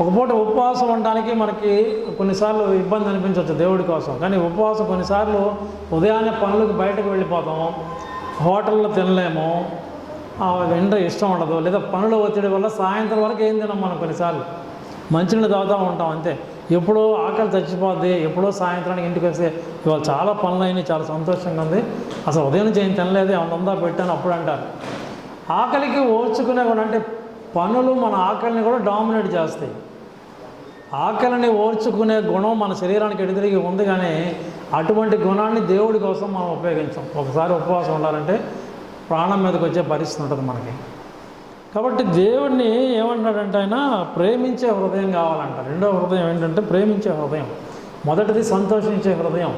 ఒక పూట ఉపవాసం ఉండడానికి మనకి కొన్నిసార్లు ఇబ్బంది అనిపించవచ్చు దేవుడి కోసం, కానీ ఉపవాసం కొన్నిసార్లు ఉదయాన్నే పనులకు బయటకు వెళ్ళిపోతాం, హోటల్లో తినలేము, ఎండ ఇష్టం ఉండదు, లేదా పనుల ఒత్తిడి వల్ల సాయంత్రం వరకు ఏం తినాం మనం. కొన్నిసార్లు మంచినీళ్ళు తాగుతూ ఉంటాం అంతే. ఎప్పుడో ఆకలి చచ్చిపోద్ది, ఎప్పుడో సాయంత్రానికి ఇంటికి వస్తే ఇవాళ చాలా పనులు అయినాయి, చాలా సంతోషంగా ఉంది, అసలు ఉదయం నుంచి ఏం తినలేదు, ఏమన్నా పెట్టాను అప్పుడు అంటారు. ఆకలికి ఓర్చుకునే కూడా, అంటే పనులు మన ఆకలిని కూడా డామినేట్ చేస్తాయి. ఆకలిని ఓర్చుకునే గుణం మన శరీరానికి ఎదురుగా ఉంది, కానీ అటువంటి గుణాన్ని దేవుడి కోసం మనం ఉపయోగించాం. ఒకసారి ఉపవాసం ఉండాలంటే ప్రాణం మీదకి వచ్చే పరిస్థితి ఉంటుంది మనకి. కాబట్టి దేవుడిని ఏమంటాడంటే ఆయన ప్రేమించే హృదయం కావాలంట. రెండవ హృదయం ఏంటంటే ప్రేమించే హృదయం. మొదటిది సంతోషించే హృదయం,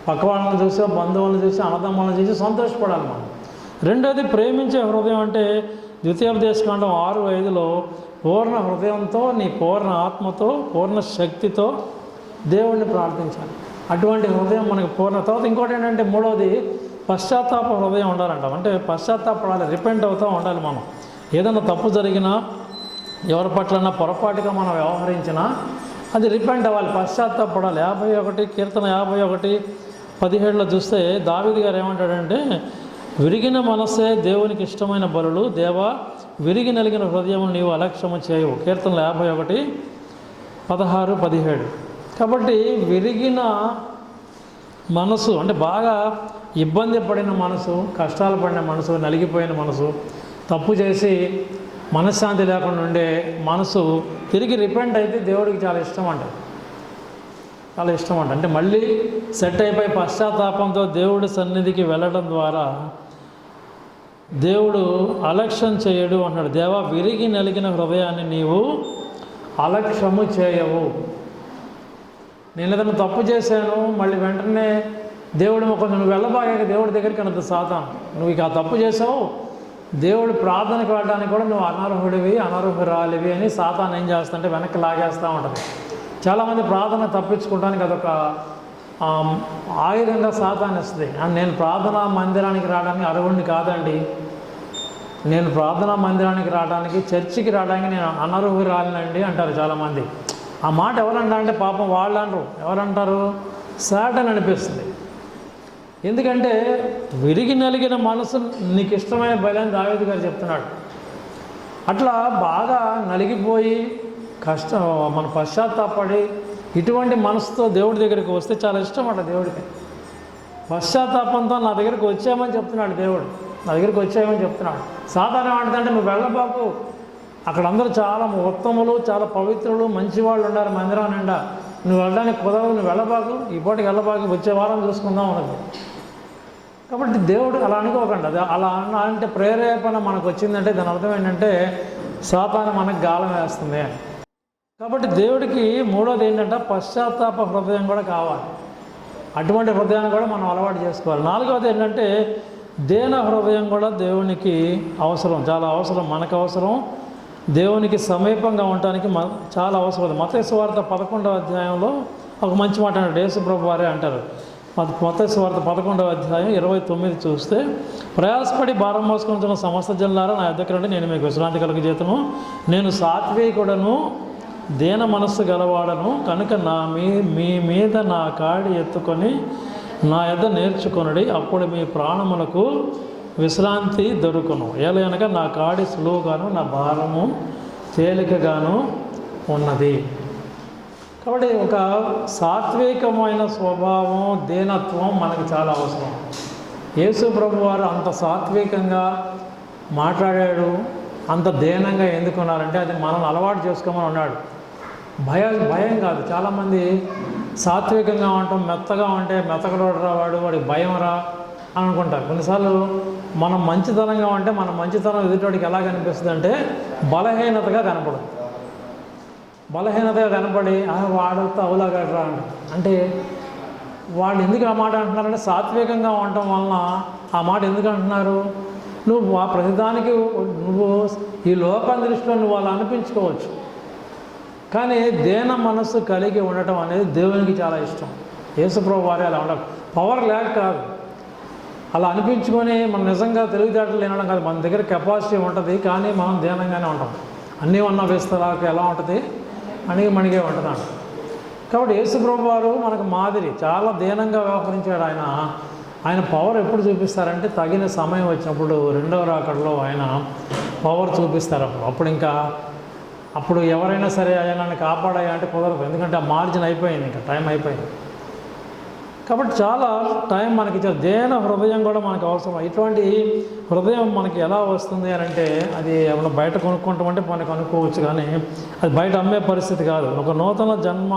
పక్క వాళ్ళని చూసి, బంధువులను చూసి, అన్నదమ్ములను చూసి సంతోషపడాలి మనం. రెండోది ప్రేమించే హృదయం అంటే ద్వితీయోపదేశకాండం 6:5లో పూర్ణ హృదయంతో, నీ పూర్ణ ఆత్మతో, పూర్ణ శక్తితో దేవుణ్ణి ప్రార్థించాలి. అటువంటి హృదయం మనకు పూర్ణ. తర్వాత ఇంకోటి ఏంటంటే మూడవది పశ్చాత్తాప హృదయం ఉండాలంట. అంటే పశ్చాత్తాపడాలి, రిపెంట్ అవుతూ ఉండాలి. మనం ఏదైనా తప్పు జరిగినా, ఎవరి పట్లన్నా పొరపాటుగా మనం వ్యవహరించినా అది రిపెంట్ అవ్వాలి, పశ్చాత్తాపడాలి. 51 కీర్తన 51:17లో చూస్తే దావీదు గారు ఏమంటాడంటే, విరిగిన మనస్సే దేవునికి ఇష్టమైన బలులు, దేవా విరిగి నలిగిన హృదయము నీవు అలక్ష్యము చేయవు. కీర్తనలు 51:16-17. కాబట్టి విరిగిన మనసు అంటే బాగా ఇబ్బంది పడిన మనసు, కష్టాలు పడిన మనసు, నలిగిపోయిన మనసు, తప్పు చేసి మనశ్శాంతి లేకుండా ఉండే మనసు తిరిగి రిపెంట్ అయితే దేవుడికి చాలా ఇష్టం అంట. చాలా ఇష్టం అంట. అంటే మళ్ళీ సెట్ అయిపోయి పశ్చాత్తాపంతో దేవుడి సన్నిధికి వెళ్ళడం ద్వారా దేవుడు అలక్ష్యం చేయడు అంటాడు. దేవా విరిగి నలిగిన హృదయాన్ని నీవు అలక్ష్యము చేయవు. నేను ఏదైనా తప్పు చేశాను, మళ్ళీ వెంటనే దేవుడు కొంచెం నువ్వు వెళ్ళబాగాక దేవుడి దగ్గరికి అన్నది సాతాను. నువ్వు ఇక ఆ తప్పు చేసావు, దేవుడు ప్రార్థనకు వెళ్ళడానికి కూడా నువ్వు అనర్హుడివి, అనర్హురాలివి అని సాతాను ఏం చేస్తుంటే వెనక్కి లాగేస్తూ ఉంటుంది. చాలామంది ప్రార్థన తప్పించుకోవడానికి అదొక ఆయుధంగా సాతాను ఇస్తుంది. నేను ప్రార్థనా మందిరానికి రావడానికి అర్హుడిని కాదండి, నేను ప్రార్థనా మందిరానికి రావడానికి, చర్చికి రావడానికి నేను అనర్హురాలినండి అంటారు చాలామంది. ఆ మాట ఎవరంటారు అంటే పాపం వాళ్ళు అనరు. ఎవరంటారు? సాటన్ అనిపిస్తుంది. ఎందుకంటే విరిగి నలిగిన మనసు నీకు ఇష్టమైన బలని దావీదు గారు చెప్తున్నాడు. అట్లా బాగా నలిగిపోయి మన పశ్చాత్తాపడి ఇటువంటి మనసుతో దేవుడి దగ్గరికి వస్తే చాలా ఇష్టం అట దేవుడికి. పశ్చాత్తాపంతో నా దగ్గరికి వచ్చామని చెప్తున్నాడు దేవుడు, నా దగ్గరికి వచ్చామని చెప్తున్నాడు. సాధారణ ఏమంటుందంటే నువ్వు వెళ్ళబాకు, అక్కడ అందరూ చాలా ఉత్తములు, చాలా పవిత్రులు, మంచివాళ్ళు ఉన్నారు మందిరం నిండా, నువ్వు వెళ్ళడానికి కుదరదు, నువ్వు వెళ్ళబాకు, ఈ పూటకి వెళ్ళబాకు, వచ్చే వారం చూసుకుందాం అన్నది. కాబట్టి దేవుడు అలా అనుకోకండి. అది అలా అంటే ప్రేరేపణ మనకు వచ్చిందంటే దాని అర్థం ఏంటంటే సాతాను మనకు గాలం వేస్తుంది. కాబట్టి దేవుడికి మూడోది ఏంటంటే పశ్చాత్తాప హృదయం కూడా కావాలి. అటువంటి హృదయాన్ని కూడా మనం అలవాటు చేసుకోవాలి. నాలుగవది ఏంటంటే దీన హృదయం కూడా దేవునికి అవసరం, చాలా అవసరం, మనకు అవసరం, దేవునికి సమీపంగా ఉండటానికి చాలా అవసరం. మత్తయి సువార్త 11వ అధ్యాయంలో ఒక మంచి మాట అంటారు, యేసు ప్రభు వారే అంటారు. మత్తయి సువార్త 11వ అధ్యాయం 29 చూస్తే, ప్రయాసపడి భారం మోసుకుంటున్న సమస్త జనులారా నా యొద్దకు రండి, నేను మీకు విశ్రాంతి కలుగజేతును. నేను సాత్వికుడను, దీన మనస్సు గలవాడను కనుక మీ మీద నా కాడి ఎత్తుకొని నా యొద్ద నేర్చుకొనుడి, అప్పుడు మీ ప్రాణములకు విశ్రాంతి దొరుకును. ఏలయనగా నా కాడి సులువుగాను నా భారము తేలికగాను ఉన్నది. కాబట్టి ఒక సాత్వికమైన స్వభావం, దీనత్వం మనకు చాలా అవసరం. యేసు ప్రభు వారు అంత సాత్వికంగా మాట్లాడాడు, అంత దీనంగా ఎందుకున్నారంటే అది మనం అలవాటు చేసుకోమని ఉన్నాడు. భయం కాదు. చాలామంది సాత్వికంగా ఉండటం, మెత్తగా ఉంటే మెత్తగడోడు రావాడు, వాడికి భయం రా అని అనుకుంటారు. కొన్నిసార్లు మనం మంచితనంగా ఉంటే మన మంచితనం ఎదుటివాడికి ఎలా కనిపిస్తుంది అంటే బలహీనతగా కనపడుతుంది. బలహీనతగా కనపడి వాడితో అవులాగడరా అంటే వాళ్ళు ఎందుకు ఆ మాట అంటున్నారంటే సాత్వికంగా ఉండటం వలన ఆ మాట ఎందుకు అంటున్నారు? నువ్వు ఆ ప్రతిదానికి నువ్వు ఈ లోకం దృష్టిలో నువ్వు వాళ్ళు అనిపించుకోవచ్చు, కానీ దీన మనస్సు కలిగి ఉండటం అనేది దేవునికి చాలా ఇష్టం. యేసుప్రభు వారే అలా ఉండరు. పవర్ లేక కాదు, అలా అనిపించుకొని మనం నిజంగా తెలివితేటలు లేనడం కాదు. మన దగ్గర కెపాసిటీ ఉంటుంది, కానీ మనం దీనంగానే ఉంటాం. అన్నీ ఉన్న విస్తరాకు ఎలా ఉంటుంది, అణిగిమణిగే ఉంటుంది అంట. కాబట్టి యేసుప్రభు వారు మనకు మాదిరి, చాలా దీనంగా వ్యవహరించాడు. ఆయన పవర్ ఎప్పుడు చూపిస్తారంటే తగిన సమయం వచ్చినప్పుడు, రెండవ రాకడలో ఆయన పవర్ చూపిస్తారు. అప్పుడు ఎవరైనా సరే నన్ను కాపాడాయా అంటే కుదరదు, ఎందుకంటే ఆ మార్జిన్ అయిపోయింది, ఇంకా టైం అయిపోయింది. కాబట్టి చాలా టైం మనకి దీన హృదయం కూడా మనకు అవసరం. ఇటువంటి హృదయం మనకి ఎలా వస్తుంది అని అంటే అది ఏమైనా బయట కొనుక్కుంటామంటే మనకు అనుకోవచ్చు, కానీ అది బయట అమ్మే పరిస్థితి కాదు. ఒక నూతన జన్మ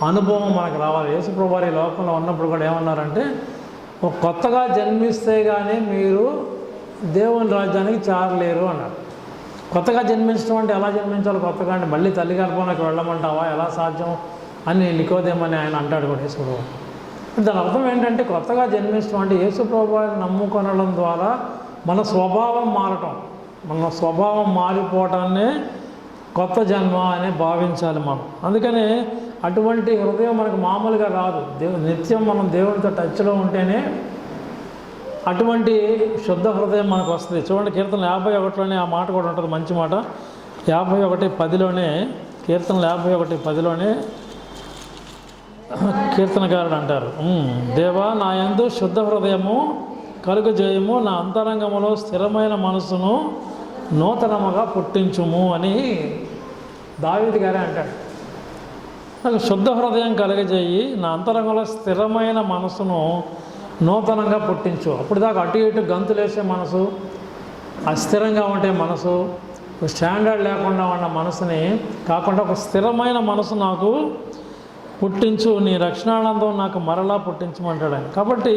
అనుభవం మనకు రావాలి. యేసుప్రభు వారు ఈ లోకంలో ఉన్నప్పుడు కూడా ఏమన్నారంటే ఒక కొత్తగా జన్మిస్తే కానీ మీరు దేవుని రాజ్యానికి చేరలేరు అన్నారు. కొత్తగా జన్మించడం అంటే ఎలా జన్మించాలి? కొత్తగా అంటే మళ్ళీ తల్లి గర్భంలోకి వెళ్ళమంటావా, ఎలా సాధ్యం అని నికోదేమని ఆయన అంటాడు కూడా యేసుప్రభు. దాని అర్థం ఏంటంటే కొత్తగా జన్మించడం అంటే యేసు ప్రభువుని నమ్ముకొనడం ద్వారా మన స్వభావం మారటం, మన స్వభావం మారిపోవటాన్నే కొత్త జన్మ అని భావించాలి మనం. అందుకని అటువంటి హృదయం మనకు మామూలుగా రాదు. నిత్యం మనం దేవునితో టచ్లో ఉంటేనే అటువంటి శుద్ధ హృదయం మనకు వస్తుంది. చూడండి, కీర్తన 51లోనే ఆ మాట కూడా ఉంటుంది, మంచి మాట. 51:10లోనే, కీర్తనలు 51:10లోనే కీర్తనకారుడు అంటారు, దేవా నా యందు శుద్ధ హృదయము కలుగజేయము, నా అంతరంగములో స్థిరమైన మనసును నూతనముగా పుట్టించుము అని దావీదు గారే అంటాడు. నాకు శుద్ధ హృదయం కలుగజేయి, నా అంతరంగంలో స్థిరమైన మనసును నూతనంగా పుట్టించు. అప్పుడు దాకా అటు ఇటు గంతులేసే మనసు, అస్థిరంగా ఉంటే మనసు, స్టాండర్డ్ లేకుండా ఉన్న మనసుని కాకుండా ఒక స్థిరమైన మనసు నాకు పుట్టించు, నీ రక్షణానందం నాకు మరలా పుట్టించమంటాడు ఆయన. కాబట్టి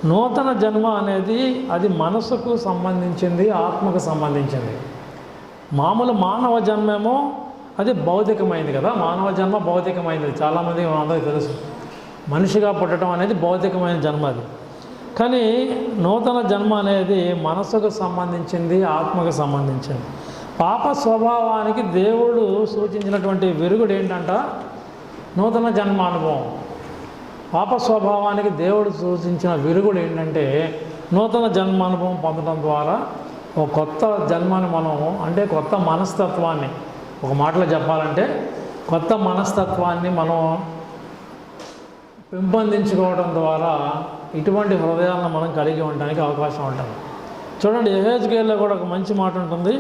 నూతన జన్మ అనేది అది మనసుకు సంబంధించింది, ఆత్మకు సంబంధించింది. మామూలు మానవ జన్మేమో అది భౌతికమైంది కదా, మానవ జన్మ భౌతికమైనది. చాలామంది అందరికీ తెలుసు, మనిషిగా పుట్టడం అనేది భౌతికమైన జన్మ అది. కానీ నూతన జన్మ అనేది మనసుకు సంబంధించింది, ఆత్మకు సంబంధించింది. పాప స్వభావానికి దేవుడు సూచించినటువంటి విరుగుడు ఏంటంట? నూతన జన్మ అనుభవం. పాప స్వభావానికి దేవుడు సూచించిన విరుగుడు ఏంటంటే నూతన జన్మ అనుభవం పొందడం ద్వారా ఒక కొత్త జన్మని మనం, అంటే కొత్త మనస్తత్వాన్ని, ఒక మాటలో చెప్పాలంటే కొత్త మనస్తత్వాన్ని మనం పెంపొందించుకోవడం ద్వారా ఇటువంటి హృదయాలను మనం కలిగి ఉండడానికి అవకాశం ఉంటుంది. చూడండి, యెహెజ్కేలులో కూడా ఒక మంచి మాట ఉంటుంది.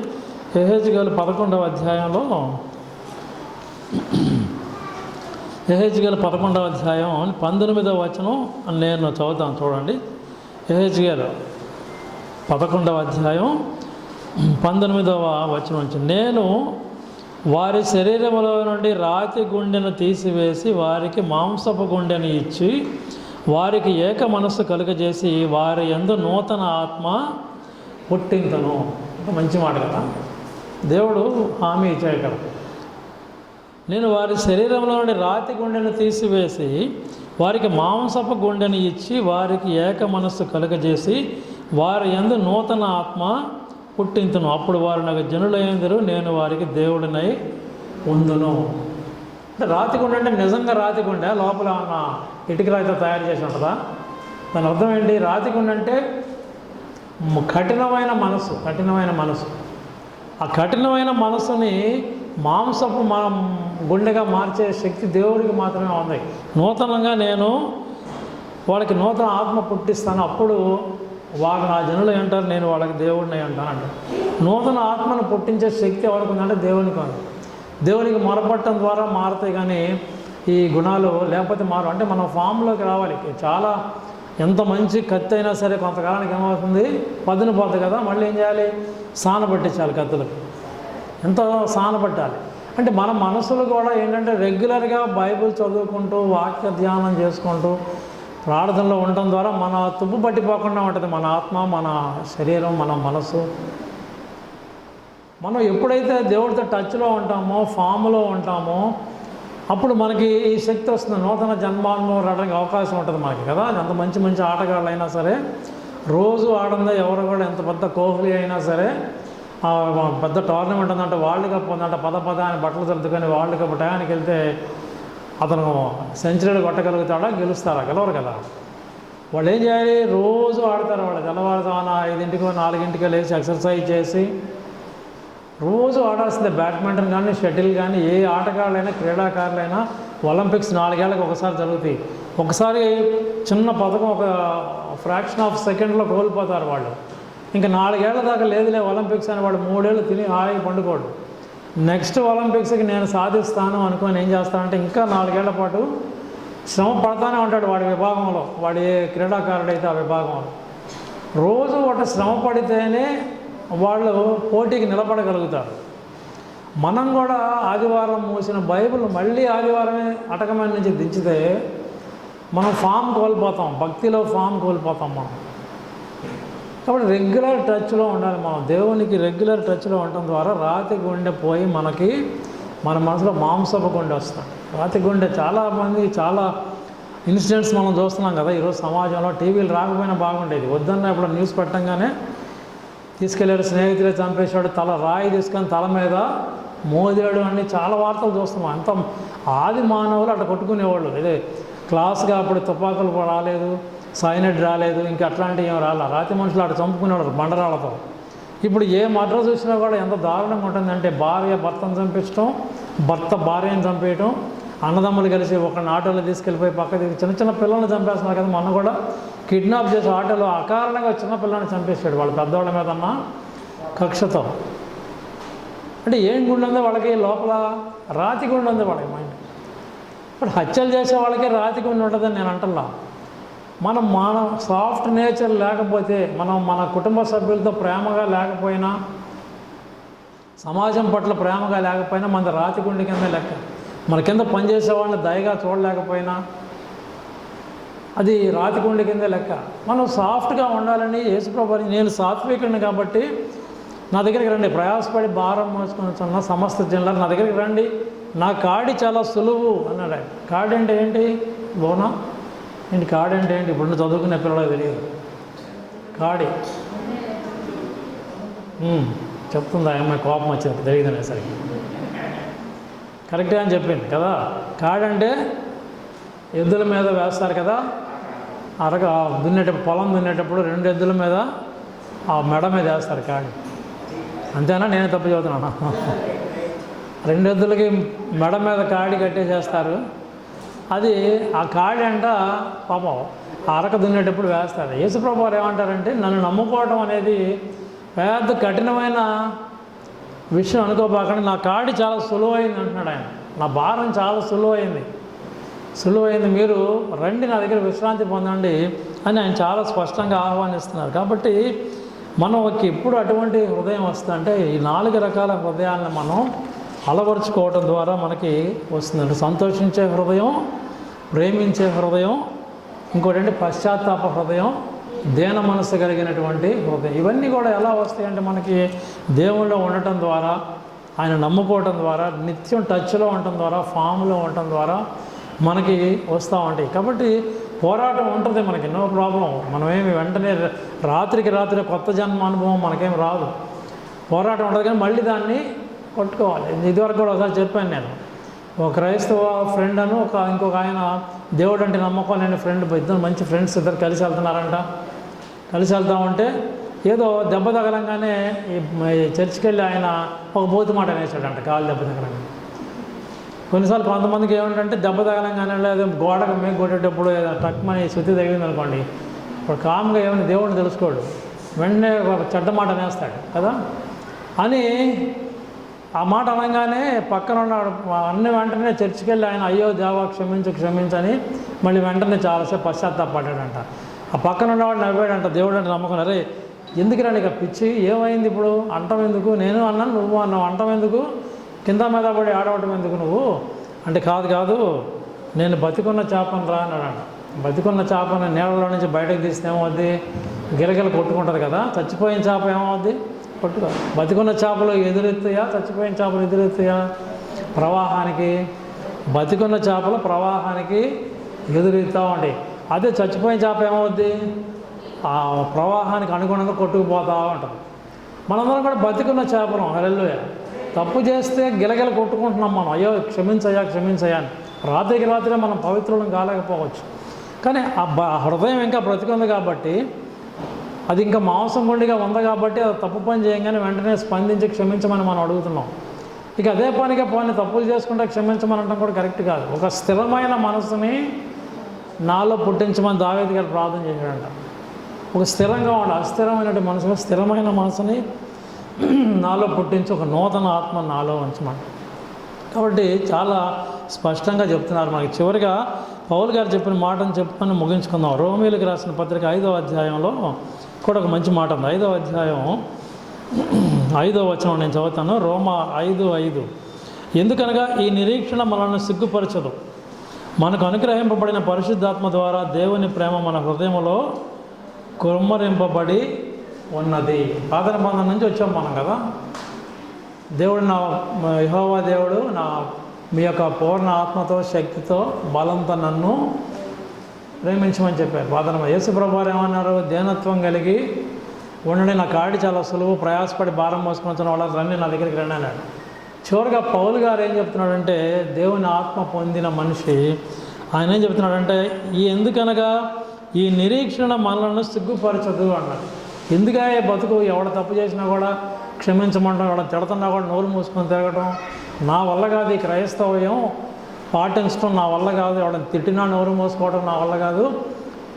యెహెజ్కేలు 11వ అధ్యాయంలో, యెహెజ్కేలు 11వ అధ్యాయం 19వ వచనం నేను చదువుతాను చూడండి. యెహెజ్కేలు 11వ అధ్యాయం 19వ వచనం నుంచి, నేను వారి శరీరములో నుండి రాతి గుండెను తీసివేసి వారికి మాంసపు గుండెను ఇచ్చి వారికి ఏక మనస్సు కలుగజేసి వారి యందు నూతన ఆత్మ పుట్టింతను. మంచి మాట కదా, దేవుడు హామీ ఇచ్చాడు కదా. నేను వారి శరీరంలో నుండి రాతి గుండెను తీసివేసి వారికి మాంసపు గుండెను ఇచ్చి వారికి ఏక మనస్సు కలుగజేసి వారి యందు నూతన ఆత్మ పుట్టింతును. అప్పుడు వారు నాకు జనులైందరు, నేను వారికి దేవుడినై ఉందును. అంటే రాతి గుండె అంటే నిజంగా రాతి గుండె, లోపల ఉన్న ఇటుక రాయితో తయారు చేసి ఉంటుందా? దాని అర్థం ఏంటి? రాతి గుండె అంటే కఠినమైన మనసు, కఠినమైన మనసు. ఆ కఠినమైన మనసుని మాంసపు గుండెగా మార్చే శక్తి దేవుడికి మాత్రమే ఉంది. నూతనంగా నేను వాళ్ళకి నూతన ఆత్మ పుట్టిస్తాను, అప్పుడు వారు నా జనులు అంటారు, నేను వాళ్ళకి దేవుడిని అంటానంట. నూతన ఆత్మను పుట్టించే శక్తి ఎవరికి ఉందంటే దేవునికి ఉంది. దేవునికి మొరపట్టడం ద్వారా మారుతాయి, కానీ ఈ గుణాలు లేకపోతే మారు. అంటే మనం ఫామ్లోకి రావాలి. చాలా ఎంత మంచి కత్తి అయినా సరే కొంతకాలానికి ఏమవుతుంది, పదును పోతుంది కదా. మళ్ళీ ఏం చేయాలి? సాన పట్టించాలి కత్తులకు, ఎంతో సాన పట్టాలి. అంటే మన మనసులు కూడా ఏంటంటే రెగ్యులర్గా బైబిల్ చదువుకుంటూ వాక్య ధ్యానం చేసుకుంటూ ప్రార్థనలో ఉండటం ద్వారా మన తుప్పు పట్టిపోకుండా ఉంటుంది మన ఆత్మ, మన శరీరం, మన మనసు. మనం ఎప్పుడైతే దేవుడితో టచ్లో ఉంటామో, ఫామ్లో ఉంటామో, అప్పుడు మనకి ఈ శక్తి వస్తుంది. నూతన జన్మానుభవం రావడానికి అవకాశం ఉంటుంది మనకి కదా. ఎంత మంచి మంచి ఆటగాళ్ళు అయినా సరే, రోజు ఆడందే ఎవరు కూడా, ఎంత పెద్ద కోహ్లీ అయినా సరే, పెద్ద టోర్నమెంట్ ఉందంటే, వరల్డ్ కప్ ఉందంటే, పద అని బట్టలు సర్దుకొని వరల్డ్ కప్ టయానికి వెళ్తే అతను సెంచరీలు కొట్టగలుగుతాడా, గెలుస్తారా? గెలవరు కదా. వాళ్ళు ఏం చేయాలి? రోజు ఆడతారు. వాళ్ళు తెల్లవారుజామున 5ంటికో 4ంటికో లేచి ఎక్సర్సైజ్ చేసి రోజు ఆడాల్సిందే. బ్యాడ్మింటన్ కానీ, షటిల్ కానీ, ఏ ఆటగాళ్ళైనా, క్రీడాకారులైనా ఒలింపిక్స్ 4 ఏళ్ళకి ఒకసారి జరుగుతాయి. ఒకసారి చిన్న పథకం ఒక ఫ్రాక్షన్ ఆఫ్ సెకండ్లో కోల్పోతారు వాళ్ళు. ఇంకా 4 ఏళ్ల దాకా లేదులే ఒలింపిక్స్ అని వాడు 3 ఏళ్ళు తిని హాయిగా పండుకోడు. నెక్స్ట్ ఒలింపిక్స్కి నేను సాధిస్తాను అనుకొని ఏం చేస్తానంటే ఇంకా 4 ఏళ్ల పాటు శ్రమ పడతానే ఉంటాడు వాడి విభాగంలో, వాడి ఏ క్రీడాకారుడైతే ఆ విభాగంలో. రోజు ఒకటి శ్రమ పడితేనే వాళ్ళు పోటీకి నిలబడగలుగుతారు. మనం కూడా ఆదివారం మూసిన బైబిల్ మళ్ళీ ఆదివారమే అటకమైన నుంచి దించితే మనం ఫామ్ కోల్పోతాం, భక్తిలో ఫామ్ కోల్పోతాం మనం. కాబట్టి రెగ్యులర్ టచ్లో ఉండాలి మనం. దేవునికి రెగ్యులర్ టచ్లో ఉండటం ద్వారా రాతి గుండె పోయి మనకి మన మనసులో మాంసపు గుండె వస్తాం. రాతి గుండె చాలామంది చాలా ఇన్సిడెంట్స్ మనం చూస్తున్నాం కదా ఈరోజు సమాజంలో. టీవీలు రాకపోయినా బాగుండేది. వద్దన్న ఇప్పుడు న్యూస్ పెట్టంగానే తీసుకెళ్ళాడు, స్నేహితులే చంపేశాడు, రాయి తీసుకొని తల మీద మోదాడు అని చాలా వార్తలు చూస్తున్నాం. అంత ఆది మానవులు అట్లా కొట్టుకునేవాళ్ళు. ఇదే క్లాస్గా అప్పుడు తుపాకులు రాలేదు, సైనైడ్ రాలేదు, ఇంకా అట్లాంటివి ఏం రాలా. రాతి మనుషులు అట్లా చంపుకునేవాళ్ళు బండరాళ్ళతో. ఇప్పుడు ఏ మర్డర్ చూసినా కూడా ఎంత దారుణంగా ఉంటుందంటే భార్య భర్తను చంపించడం, భర్త భార్యను చంపేయటం, అన్నదమ్ములు కలిసి ఒక ఆటోలో తీసుకెళ్ళిపోయి పక్కకి చిన్న చిన్న పిల్లల్ని చంపేస్తున్నారు కదా. మొన్న కూడా కిడ్నాప్ చేసి ఆటోలో అకారణంగా చిన్న పిల్లల్ని చంపేసాడు వాళ్ళ పెద్దవాళ్ళ మీద అన్న కక్షతో. అంటే ఏం గుండె ఉందో వాళ్ళకి లోపల, రాతి గుండె ఉంది వాళ్ళకి మైండ్. ఇప్పుడు హత్యలు చేసే వాళ్ళకి రాతి గుండె ఉంటుందని నేను అంటలా. మన సాఫ్ట్ నేచర్ లేకపోతే, మన కుటుంబ సభ్యులతో ప్రేమగా లేకపోయినా, సమాజం పట్ల ప్రేమగా లేకపోయినా మన రాతి గుండె కింద లెక్క. మన కింద పనిచేసే వాళ్ళని దయగా చూడలేకపోయినా అది రాతి గుండె కిందే లెక్క. మనం సాఫ్ట్గా ఉండాలని యేసుప్రభుని, నేను సాత్వికుడిని కాబట్టి నా దగ్గరికి రండి, ప్రయాసపడి భారం మోసుకొని సమస్త జనులారు నా దగ్గరికి రండి, నా కాడి చాలా సులువు అన్నాడు ఆయన. కాడి అంటే ఏంటి? బోనా ఏంటి? కాడి అంటే ఏంటి? ఇప్పుడు చదువుకునే పిల్లలకు తెలియదు. కాడి చెప్తుంది ఆ అమ్మాయి, కోపం వచ్చింది తెలియదనేసరికి. కరెక్టే అని చెప్పింది కదా. కాడంటే ఎద్దుల మీద వేస్తారు కదా, దున్నేటప్పుడు, పొలం దున్నేటప్పుడు 2 ఎద్దుల మీద ఆ మెడ మీద వేస్తారు కాడి. అంతేనా? నేను తప్పు చదువుతున్నాను. 2 ఎద్దులకి మెడ మీద కాడి కట్టేసేస్తారు. అది ఆ కాడి అంట పాపం అరక దున్నేటప్పుడు వేస్తారు. యేసుప్రభు వారు ఏమంటారంటే, నన్ను నమ్ముకోవడం అనేది పెద్ద కఠినమైన విషయం అనుకోబాకండి, నా కాడి చాలా సులువైంది అంటున్నాడు ఆయన. నా భారం చాలా సులువైంది, మీరు రండి నా దగ్గర విశ్రాంతి పొందండి అని ఆయన చాలా స్పష్టంగా ఆహ్వానిస్తున్నారు. కాబట్టి మనకి ఎప్పుడు అటువంటి హృదయం వస్తుందంటే ఈ 4 రకాల హృదయాలను మనం అలవరుచుకోవటం ద్వారా మనకి వస్తుందండి. సంతోషించే హృదయం, ప్రేమించే హృదయం, ఇంకోటంటే పశ్చాత్తాప హృదయం, దేన మనస్సు కలిగినటువంటి హృదయం. ఇవన్నీ కూడా ఎలా వస్తాయంటే మనకి దేవుళ్ళో ఉండటం ద్వారా, ఆయన నమ్ముకోవటం ద్వారా, నిత్యం టచ్లో ఉండటం ద్వారా, ఫామ్లో ఉండటం ద్వారా మనకి వస్తూ ఉంటాయి. కాబట్టి పోరాటం ఉంటుంది మనకి, నో ప్రాబ్లం. మనమేమి వెంటనే రాత్రికి కొత్త జన్మ అనుభవం మనకేం రాదు. పోరాటం ఉంటుంది కానీ మళ్ళీ దాన్ని కొట్టుకోవాలి. ఇదివరకు కూడా ఒకసారి చెప్పాను నేను, ఒక క్రైస్తవ ఫ్రెండ్ అను ఇంకొక ఆయన దేవుడు అంటే నమ్మకం లేని ఫ్రెండ్, ఇద్దరు మంచి ఫ్రెండ్స్ ఇద్దరు కలిసి వెళ్తున్నారంట. కలిసి వెళ్తా ఉంటే ఏదో దెబ్బ తగలంగానే ఈ చర్చికి వెళ్ళి ఆయన ఒక బోతు మాట వేసాడంట, కాలు దెబ్బ తగలంగా. కొన్నిసార్లు కొంతమందికి ఏమంటే దెబ్బ తగలంగానే లేదా గోడకు మేకు కొట్టేటప్పుడు టక్మని శుద్ధి తగిలింది అనుకోండి, ఇప్పుడు కామ్గా ఏమైనా దేవుడిని తెలుసుకోడు, వెంటనే ఒక చెడ్డ మాట అనేస్తాడు కదా అని. ఆ మాట అనగానే పక్కన ఉన్నాడు వెంటనే చర్చికి వెళ్ళి ఆయన అయ్యో దేవా క్షమించని మళ్ళీ వెంటనే చాలాసేపు పశ్చాత్తాపడ్డాడంట. ఆ పక్కన ఉన్నవాడు నవ్వాడంట, దేవుడు అంటే నమ్మకం, అరే ఎందుకు రండి ఇక పిచ్చి, ఏమైంది ఇప్పుడు, అంటం ఎందుకు, నేను అన్నాను నువ్వు అన్నావు, అంటం ఎందుకు, కింద మీద పడి ఆడవటం ఎందుకు నువ్వు అంటే, కాదు నేను బతికున్న చేపను రా అన్నాడంట. బతికున్న చేపను నీళ్ళలో నుంచి బయటకు తీస్తే ఏమవుద్ది, గిలగిల కొట్టుకుంటుంది కదా. చచ్చిపోయిన చేప ఏమవుద్ది, కొట్టుకో. బతికున్న చేపలు ఎదురెత్తాయా, చచ్చిపోయిన చేపలు ఎదురెత్తాయా? ప్రవాహానికి. బతికున్న చేపలు ప్రవాహానికి ఎదురెత్తా ఉంటాయి. అదే చచ్చిపోయిన చేప ఏమవుద్ది, ఆ ప్రవాహానికి అనుగుణంగా కొట్టుకుపోతూ ఉంటుంది. మనందరం కూడా బతికున్న చేపలం. హల్లెలూయా. తప్పు చేస్తే గిలగిల కొట్టుకుంటున్నాం మనం, అయ్యో క్షమించయ్యా అని. రాత్రికి రాత్రే మనం పవిత్రులం కాలేకపోవచ్చు, కానీ ఆ హృదయం ఇంకా బ్రతికుంది కాబట్టి, అది ఇంకా మాంసం గుండిగా ఉంది కాబట్టి, అది తప్పు పని చేయగానే వెంటనే స్పందించి క్షమించమని మనం అడుగుతున్నాం. ఇక అదే పనిగా తప్పులు చేసుకుంటే క్షమించమని అనడం కూడా కరెక్ట్ కాదు. ఒక స్థిరమైన మనసుని నాలో పుట్టించమని దావీదు గారు ప్రార్థన చేశాడంట. ఒక స్థిరంగా ఉండాలి, అస్థిరమైనటువంటి మనసులో స్థిరమైన మనసుని నాలో పుట్టించి ఒక నూతన ఆత్మ నాలో ఉంచమాట. కాబట్టి చాలా స్పష్టంగా చెప్తున్నారు మనకి. చివరిగా పౌలు గారు చెప్పిన మాటను చెప్పుకొని ముగించుకుందాం. రోమీయులకు రాసిన పత్రిక 5వ అధ్యాయంలో కూడా ఒక మంచి మాట ఉంది. 5వ అధ్యాయం 5వ వచనం నేను చదువుతాను. రోమా 5:5. ఎందుకనగా ఈ నిరీక్షణ మనల్ని సిగ్గుపరచదు, మనకు అనుగ్రహింపబడిన పరిశుద్ధాత్మ ద్వారా దేవుని ప్రేమ మన హృదయంలో కుమ్మరింపబడి ఉన్నది. పాత నిబంధన నుంచి వచ్చాం మనం కదా. దేవుడు యెహోవా దేవుడు మీ యొక్క పూర్ణ ఆత్మతో, శక్తితో, బలంతో నన్ను ప్రేమించమని చెప్పారు. బాధన యేసు ప్రభువారు ఏమన్నారు? దీనత్వం కలిగి ఉండండి, నా కాడి చాలా సులువు, ప్రయాసపడి భారం మోసుకొని వాళ్ళ రండి నా దగ్గరికి రండి అన్నాడు. చివరిగా పౌలు గారు ఏం చెప్తున్నాడంటే, దేవుని ఆత్మ పొందిన మనిషి ఆయన ఏం చెప్తున్నాడంటే, ఎందుకనగా ఈ నిరీక్షణ మనలను సిగ్గుపరచదు అన్నాడు. ఎందుగా బతుకు ఎవడ తప్పు చేసినా కూడా క్షమించమంటాం, ఎవడ తిడుతున్నా కూడా నోరు మూసుకొని తిరగటం నా వల్ల కాదు. ఈ క్రైస్తవ్యం పాటించడం నా వల్ల కాదు. ఎవడని తిట్టినా నోరు మూసుకోవడం నా వల్ల కాదు,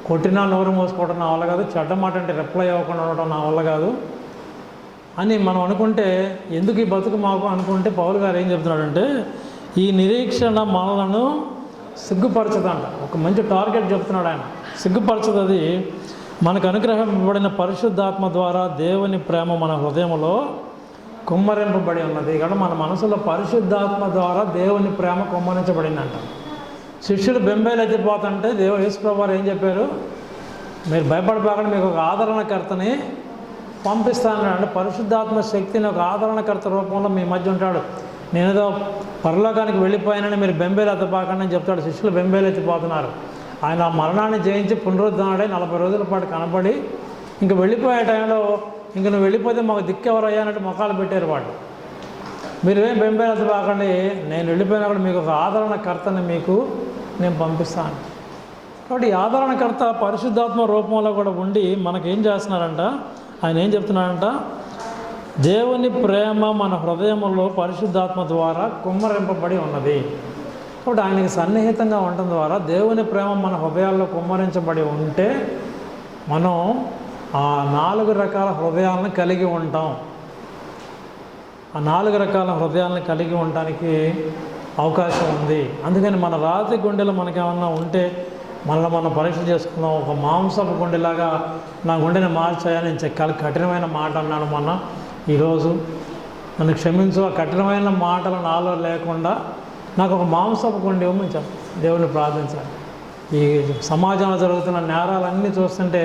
కొట్టినా నోరు మూసుకోవడం నా వల్ల కాదు, చెడ్డ మాట అంటే రిప్లై అవ్వకుండా ఉండటం నా వల్ల కాదు అని మనం అనుకుంటే, ఎందుకు ఈ బతుకు మాకు అనుకుంటే, పౌలు గారు ఏం చెప్తున్నాడంటే, ఈ నిరీక్షణ మనలను సిగ్గుపరచదంట. ఒక మంచి టార్గెట్ చెప్తున్నాడు ఆయన. సిగ్గుపరచదు. అది మనకు అనుగ్రహం ఇవ్వబడిన పరిశుద్ధాత్మ ద్వారా దేవుని ప్రేమ మన హృదయంలో కుమ్మరింపబడి ఉన్నది. కాబట్టి మన మనసులో పరిశుద్ధాత్మ ద్వారా దేవుని ప్రేమ కుమ్మరించబడిందంట. శిష్యులు బెంబేలు ఎత్తిపోతుంటే యేసు ప్రభువారు ఏం చెప్పారు? మీరు భయపడిపోకుండా మీకు ఒక ఆదరణకర్తని పంపిస్తాను అంటే, పరిశుద్ధాత్మ శక్తిని ఒక ఆదరణకర్త రూపంలో మీ మధ్య ఉంటాడు. నేనేదో పరలోకానికి వెళ్ళిపోయానని మీరు బెంబేలు ఎత్తపోకండి అని చెప్తాడు. శిష్యులు బెంబేలు ఎత్తిపోతున్నారు. ఆయన మరణాన్ని జయించి పునరుద్ధరణై 40 రోజుల పాటు కనబడి ఇంక వెళ్ళిపోయే టైంలో, ఇంక నువ్వు వెళ్ళిపోతే మాకు దిక్కెవరయ్యా అన్నట్టు మొఖాలు పెట్టారు వాళ్ళు. మీరేం బెంబేలు ఎత్తపోకండి, నేను వెళ్ళిపోయినా కూడా మీకు ఒక ఆదరణకర్తని మీకు నేను పంపిస్తాను. కాబట్టి ఈ ఆదరణకర్త పరిశుద్ధాత్మ రూపంలో కూడా ఉండి మనకేం చేస్తున్నారంట, ఆయన ఏం చెప్తున్నాడంట, దేవుని ప్రేమ మన హృదయంలో పరిశుద్ధాత్మ ద్వారా కుమ్మరింపబడి ఉన్నది. కాబట్టి ఆయనకి సన్నిహితంగా ఉండటం ద్వారా దేవుని ప్రేమ మన హృదయాల్లో కుమ్మరించబడి ఉంటే మనం ఆ 4 రకాల హృదయాలను కలిగి ఉంటాం. ఆ 4 రకాల హృదయాలను కలిగి ఉండటానికి అవకాశం ఉంది. అందుకని మన రాతి గుండెలు మనకేమన్నా ఉంటే మనల్ని మనం పరీక్ష చేసుకుందాం. ఒక మాంసపు గుండెలాగా నా గుండెని మార్చాయని నేను కఠినమైన మాట అన్నాను మొన్న. ఈరోజు నన్ను క్షమించు, ఆ కఠినమైన మాటలు నాలో లేకుండా నాకు ఒక మాంసపు గుండె ఇవ్వమని దేవుని ప్రార్థించాలి. ఈ సమాజంలో జరుగుతున్న నేరాలన్నీ చూస్తుంటే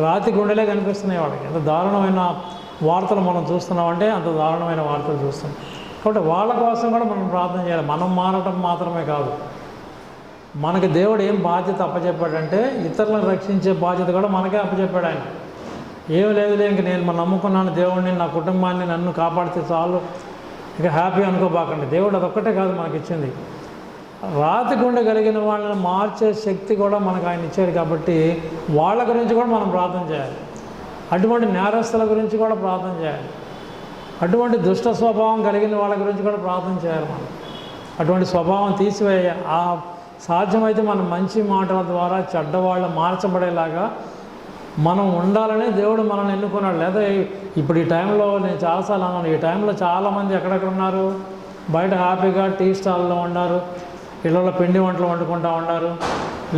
రాతి గుండెలే కనిపిస్తున్నాయి వాళ్ళకి. ఎంత దారుణమైన వార్తలు మనం చూస్తున్నామంటే అంత దారుణమైన వార్తలు చూస్తున్నాం. కాబట్టి వాళ్ళ కోసం కూడా మనం ప్రార్థన చేయాలి. మనం మారటం మాత్రమే కాదు, మనకి దేవుడు ఏం బాధ్యత అప్పచెప్పాడంటే ఇతరులను రక్షించే బాధ్యత కూడా మనకే అప్పచెప్పాడు ఆయన. ఏం లేదులే, ఇంక నేను నమ్ముకున్నాను దేవుడిని, నా కుటుంబాన్ని, నన్ను కాపాడితే చాలు, ఇక హ్యాపీ అనుకోబాకండి. దేవుడు అదొక్కటే కాదు మనకి ఇచ్చింది, రాతి గుండె కలిగిన వాళ్ళని మార్చే శక్తి కూడా మనకు ఆయన ఇచ్చాడు. కాబట్టి వాళ్ళ గురించి కూడా మనం ప్రార్థన చేయాలి. అటువంటి నేరస్తుల గురించి కూడా ప్రార్థన చేయాలి. అటువంటి దుష్ట స్వభావం కలిగిన వాళ్ళ గురించి కూడా ప్రార్థన చేయాలి. మనం అటువంటి స్వభావం తీసివేయ, ఆ సాధ్యమైతే మనం మంచి మాటల ద్వారా చెడ్డవాళ్ళు మార్చబడేలాగా మనం ఉండాలని దేవుడు మనల్ని ఎన్నుకున్నాడు. లేదా ఇప్పుడు ఈ టైంలో నేను చాలాసార్లు అన్నాను, ఈ టైంలో చాలామంది ఎక్కడెక్కడ ఉన్నారు, బయట హ్యాపీగా టీ స్టాల్లో ఉన్నారు, ఇళ్ళలో పిండి వంటలు వండుకుంటూ ఉన్నారు,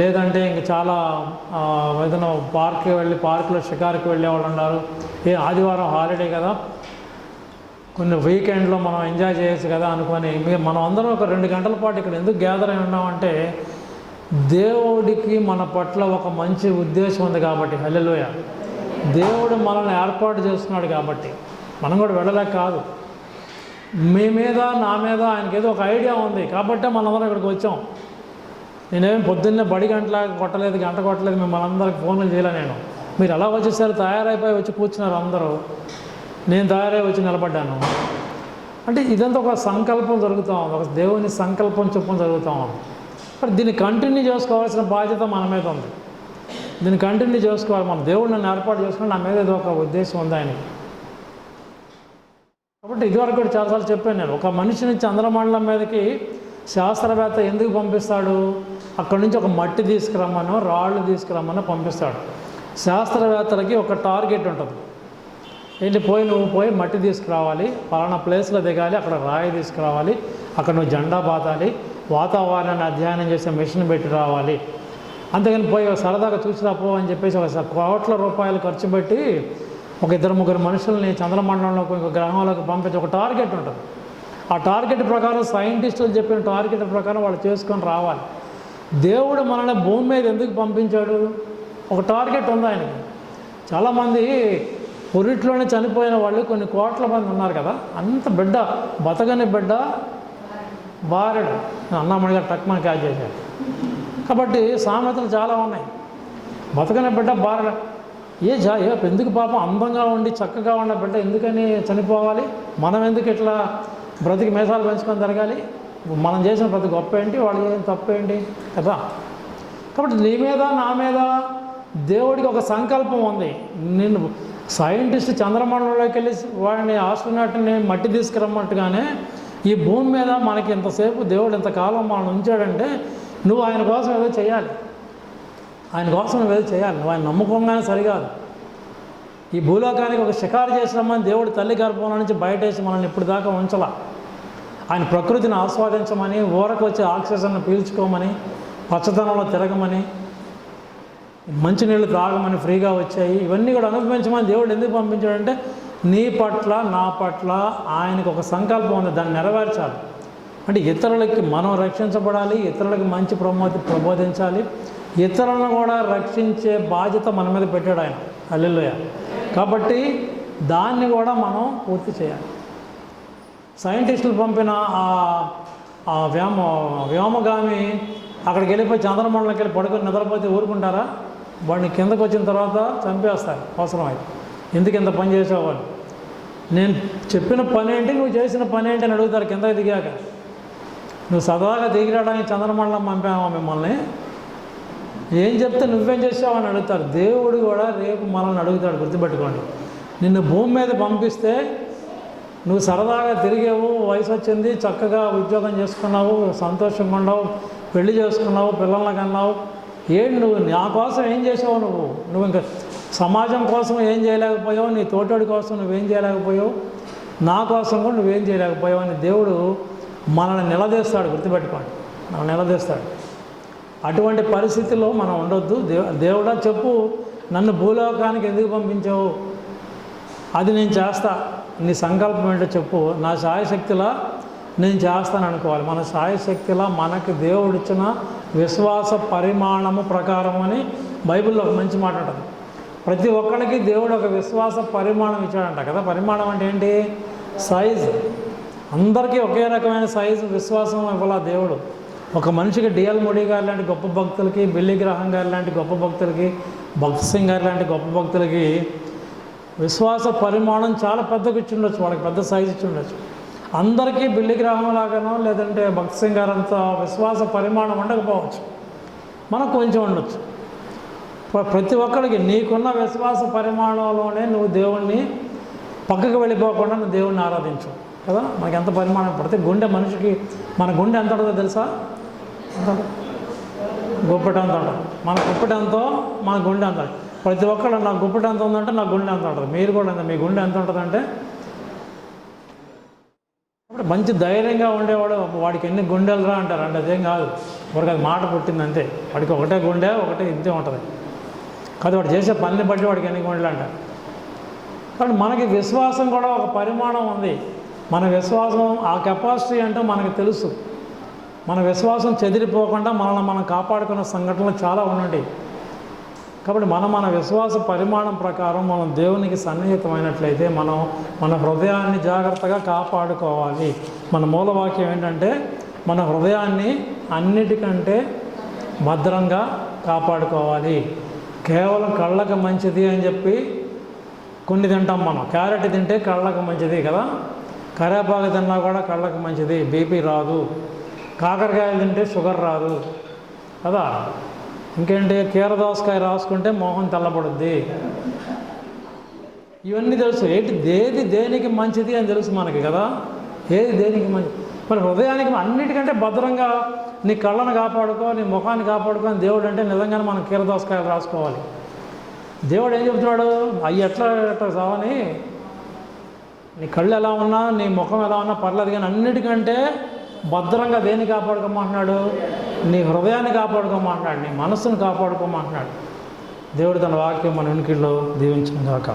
లేదంటే ఇంక చాలా ఏదైనా పార్క్కి వెళ్ళి పార్కులో షికారుకి వెళ్ళే వాళ్ళు ఉన్నారు. ఆదివారం హాలిడే కదా, కొన్ని వీకెండ్లో మనం ఎంజాయ్ చేయొచ్చు కదా అనుకొని మనం అందరం ఒక 2 గంటల పాటు ఇక్కడ ఎందుకు గ్యాదర్ అయి ఉన్నామంటే దేవుడికి మన పట్ల ఒక మంచి ఉద్దేశం ఉంది కాబట్టి. హల్లెలూయా. దేవుడు మనల్ని ఏర్పాటు చేస్తున్నాడు కాబట్టి మనం కూడా వెళ్ళలేక కాదు. మీ మీద నా మీద ఆయనకి ఏదో ఒక ఐడియా ఉంది కాబట్టి మనందరం ఇక్కడికి వచ్చాం. నేనేం పొద్దున్నే బడి గంట కొట్టలేదు, మిమ్మల్ని అందరికి ఫోన్లు చేయలే. మీరు ఎలా వచ్చేసారు, తయారైపోయి వచ్చి కూర్చున్నారు అందరూ, నేను తయారై వచ్చి నిలబడ్డాను. అంటే ఇదంతా ఒక సంకల్పం జరుగుతూ ఉంది, ఒక దేవుని సంకల్పం చొప్పున జరుగుతూ ఉంది. మరి దీన్ని కంటిన్యూ చేసుకోవాల్సిన బాధ్యత మన మీద ఉంది. దీన్ని కంటిన్యూ చేసుకోవాలి. మన దేవుడు నన్ను ఏర్పాటు చేసుకుని నా మీద ఏదో ఒక ఉద్దేశం ఉంది ఆయనకి. కాబట్టి ఇదివరకు కూడా చాలాసార్లు చెప్పాను నేను, ఒక మనిషిని చంద్రమండలం మీదకి శాస్త్రవేత్త ఎందుకు పంపిస్తాడు? అక్కడి నుంచి ఒక మట్టి తీసుకురమ్మనో రాళ్ళు తీసుకురమ్మనో పంపిస్తాడు. శాస్త్రవేత్తలకి ఒక టార్గెట్ ఉంటుంది. ఏంటి, నువ్వు పోయి మట్టి తీసుకురావాలి, పలానా ప్లేస్లో దిగాలి, అక్కడ రాయి తీసుకురావాలి, అక్కడ నువ్వు జెండా బాతాలి, వాతావరణాన్ని అధ్యయనం చేసే మిషన్ పెట్టి రావాలి. అంతేగాని పోయి సరదాగా చూసిరాపో అని చెప్పేసి ఒక కోట్ల రూపాయలు ఖర్చు పెట్టి ఒక 2-3 మనుషుల్ని చంద్రమండలంలోకి ఇంకో గ్రహంలోకి పంపించి ఒక టార్గెట్ ఉంటుంది. ఆ టార్గెట్ ప్రకారం సైంటిస్టులు చెప్పిన టార్గెట్ ప్రకారం వాళ్ళు చేసుకొని రావాలి. దేవుడు మనల్ని భూమి మీద ఎందుకు పంపించాడు? ఒక టార్గెట్ ఉంది ఆయనకి. చాలామంది పొరిట్లోనే చనిపోయిన వాళ్ళు కొన్ని కోట్ల మంది ఉన్నారు కదా, అంత బిడ్డ బతకని బిడ్డ బారెడు అన్నమణిగా టక్మని క్యాచ్ చేశాడు. కాబట్టి సామెతలు చాలా ఉన్నాయి. బతకని బిడ్డ బాగా ఎందుకు పాపం అందంగా ఉండి చక్కగా ఉన్న బిడ్డ ఎందుకని చనిపోవాలి? మనం ఎందుకు ఇట్లా బ్రతికి మేసాలు పెంచుకొని తిరగాలి? మనం చేసిన ప్రతి గొప్ప ఏంటి, వాళ్ళు చేసిన తప్పు ఏంటి కదా? కాబట్టి నీ మీద నా మీద దేవుడికి ఒక సంకల్పం ఉంది. నిన్ను సైంటిస్ట్ చంద్రమండలంలోకి వెళ్ళి వాడిని ఆస్ట్రోనాట్ని మట్టి తీసుకురమ్మట్టుగానే ఈ భూమి మీద మనకి ఇంతసేపు దేవుడు ఇంతకాలం మనం ఉంచాడంటే నువ్వు ఆయన కోసం ఏదో చేయాలి. ఆయన కోసం నువ్వు ఏదో చేయాలి. నువ్వు ఆయన నమ్ముకోగానే సరికాదు. ఈ భూలోకానికి ఒక షికారు చేసినామని దేవుడు తల్లి గర్భంలో నుంచి బయటేసి మనల్ని ఇప్పుడు దాకా ఉంచలా. ఆయన ప్రకృతిని ఆస్వాదించమని, ఊరకు వచ్చి ఆక్సిజన్ను పీల్చుకోమని, పచ్చదనంలో తిరగమని, మంచినీళ్ళు తాగమని ఫ్రీగా వచ్చాయి. ఇవన్నీ కూడా అనుభవించమని దేవుడు ఎందుకు పంపించాడంటే నీ పట్ల నా పట్ల ఆయనకు ఒక సంకల్పం ఉంది, దాన్ని నెరవేర్చాలి. అంటే ఇతరులకి మనం రక్షించబడాలి, ఇతరులకి మంచి ప్రబోధించాలి, ఇతరులను కూడా రక్షించే బాధ్యత మన మీద పెట్టాడు ఆయన. హల్లెలూయా. కాబట్టి దాన్ని కూడా మనం పూర్తి చేయాలి. సైంటిస్టులు పంపిన ఆ వ్యోమగామి అక్కడికి వెళ్ళిపోయి చంద్రమండలంకి వెళ్ళి పడుకొని నిద్రపోతే ఊరుకుంటారా? వాడిని కిందకు వచ్చిన తర్వాత చంపేస్తారు అవసరమైతే. ఎందుకు ఇంత పని చేసావు అని. నేను చెప్పిన పని ఏంటి, నువ్వు చేసిన పని ఏంటి అని అడుగుతారు కిందకి దిగాక. నువ్వు సరదాగా దిగిరాడానికి చంద్రమండలం పంపామా మిమ్మల్ని, ఏం చెప్తే నువ్వేం చేసావు అని అడుగుతారు. దేవుడు కూడా రేపు మనల్ని అడుగుతాడు, గుర్తుపెట్టుకోండి. నిన్ను భూమి మీద పంపిస్తే నువ్వు సరదాగా తిరిగావు, వయసు వచ్చింది, చక్కగా ఉద్యోగం చేసుకున్నావు, సంతోషంగా ఉన్నావు, పెళ్లి చేసుకున్నావు, పిల్లల్ని కన్నావు. ఏంటి నువ్వు నా కోసం ఏం చేసావు? నువ్వు ఇంకా సమాజం కోసం ఏం చేయలేకపోయావు, నీ తోటోడి కోసం నువ్వేం చేయలేకపోయావు, నా కోసం కూడా నువ్వేం చేయలేకపోయావు అని దేవుడు మనల్ని నిలదీస్తాడు. గుర్తుపెట్టుకోండి, మనల్ని నిలదీస్తాడు. అటువంటి పరిస్థితిలో మనం ఉండొద్దు. దేవుడా చెప్పు, నన్ను భూలోకానికి ఎందుకు పంపించావు? అది నేను చేస్తా. నీ సంకల్పం ఏంటో చెప్పు, నా శాయశక్తిలా నేను చేస్తాను అనుకోవాలి. మన శాయశక్తిలా మనకి దేవుడిచ్చిన విశ్వాస పరిమాణము ప్రకారం అని బైబిల్లో ఒక మంచి మాట ఉంటుంది. ప్రతి ఒక్కరికి దేవుడు ఒక విశ్వాస పరిమాణం ఇచ్చాడంట కదా. పరిమాణం అంటే ఏంటి? సైజు. అందరికీ ఒకే రకమైన సైజు విశ్వాసం ఇవ్వాల దేవుడు. ఒక మనిషికి డిఎల్ మోడీ గారు లాంటి గొప్ప భక్తులకి, బిల్లీ గ్రహం గారు లాంటి గొప్ప భక్తులకి, భక్త్ సింగ్ గారు లాంటి గొప్ప భక్తులకి విశ్వాస పరిమాణం చాలా పెద్దగా ఇచ్చి ఉండొచ్చు, వాళ్ళకి పెద్ద సైజు ఇచ్చి ఉండొచ్చు. అందరికీ బిల్లీ గ్రహం లాగానో లేదంటే భక్త్ సింగ్ గారు అంత విశ్వాస పరిమాణం ఉండకపోవచ్చు, మనకు కొంచెం ఉండొచ్చు. ప్రతి ఒక్కరికి నీకున్న విశ్వాస పరిమాణంలోనే నువ్వు దేవుణ్ణి పక్కకు వెళ్ళిపోకుండా నువ్వు దేవుణ్ణి ఆరాధించు కదా. మనకి ఎంత పరిమాణం పడితే గుండె మనిషికి, మన గుండె ఎంత ఉంటుందో తెలుసా? గుప్పెట ఎంత ఉంటుంది. మన గుప్పెట ఎంతో మన గుండె ఎంత. ప్రతి ఒక్కళ్ళు నా గుప్పెట ఎంత ఉందంటే నా గుండె ఎంత ఉంటుంది. మీరు కూడా ఎంత, మీ గుండె ఎంత ఉంటుందంటే. అప్పుడు మంచి ధైర్యంగా ఉండేవాడు వాడికి ఎన్ని గుండెలు రా అంటారు. అంటే అదేం కాదు, వాడికి అది మాట పుట్టింది అంతే. వాడికి ఒకటే గుండె, ఒకటే ఇంతే ఉంటుంది. కాదు వాడు చేసే పనిని బట్టి వాడికి ఎన్ని గుండెలు అంటారు. కాబట్టి మనకి విశ్వాసం కూడా ఒక పరిమాణం ఉంది. మన విశ్వాసం ఆ కెపాసిటీ అంటే మనకు తెలుసు. మన విశ్వాసం చెదిరిపోకుండా మనల్ని మనం కాపాడుకున్న సంఘటనలు చాలా ఉన్నాయి. కాబట్టి మన విశ్వాస పరిమాణం ప్రకారం మనం దేవునికి సన్నిహితమైనట్లయితే మనం మన హృదయాన్ని జాగ్రత్తగా కాపాడుకోవాలి. మన మూలవాక్యం ఏంటంటే మన హృదయాన్ని అన్నిటికంటే భద్రంగా కాపాడుకోవాలి. కేవలం కళ్ళకు మంచిది అని చెప్పి కొన్ని తింటాం మనం. క్యారెట్ తింటే కళ్ళకు మంచిది కదా, కరేపాకు తిన్నా కూడా కళ్ళకు మంచిది, బీపీ రాదు. కాకరకాయలు తింటే షుగర్ రాదు కదా. ఇంకేంటి, కీరదోసకాయ రాసుకుంటే మోహం తెల్లబడుద్ది. ఇవన్నీ తెలుసు. ఏది దేనికి మంచిది అని తెలుసు మనకి కదా, ఏది దేనికి మంచిది. మరి హృదయానికి అన్నిటికంటే భద్రంగా నీ కళ్ళను కాపాడుకో, నీ ముఖాన్ని కాపాడుకో అని దేవుడు అంటే నిజంగానే మనం కీరదోసకాయలు రాసుకోవాలి. దేవుడు ఏం చెప్తున్నాడు? అవి ఎట్లా సావని, నీ కళ్ళు ఎలా ఉన్నా నీ ముఖం ఎలా ఉన్నా పర్లేదు, కానీ అన్నిటికంటే భద్రంగా దేన్ని కాపాడుకోమంటున్నాడు? నీ హృదయాన్ని కాపాడుకోమంటున్నాడు, నీ మనస్సును కాపాడుకోమంటున్నాడు. దేవుడు తన వాక్యం మన వెనుకల్లో దీవించును గాక.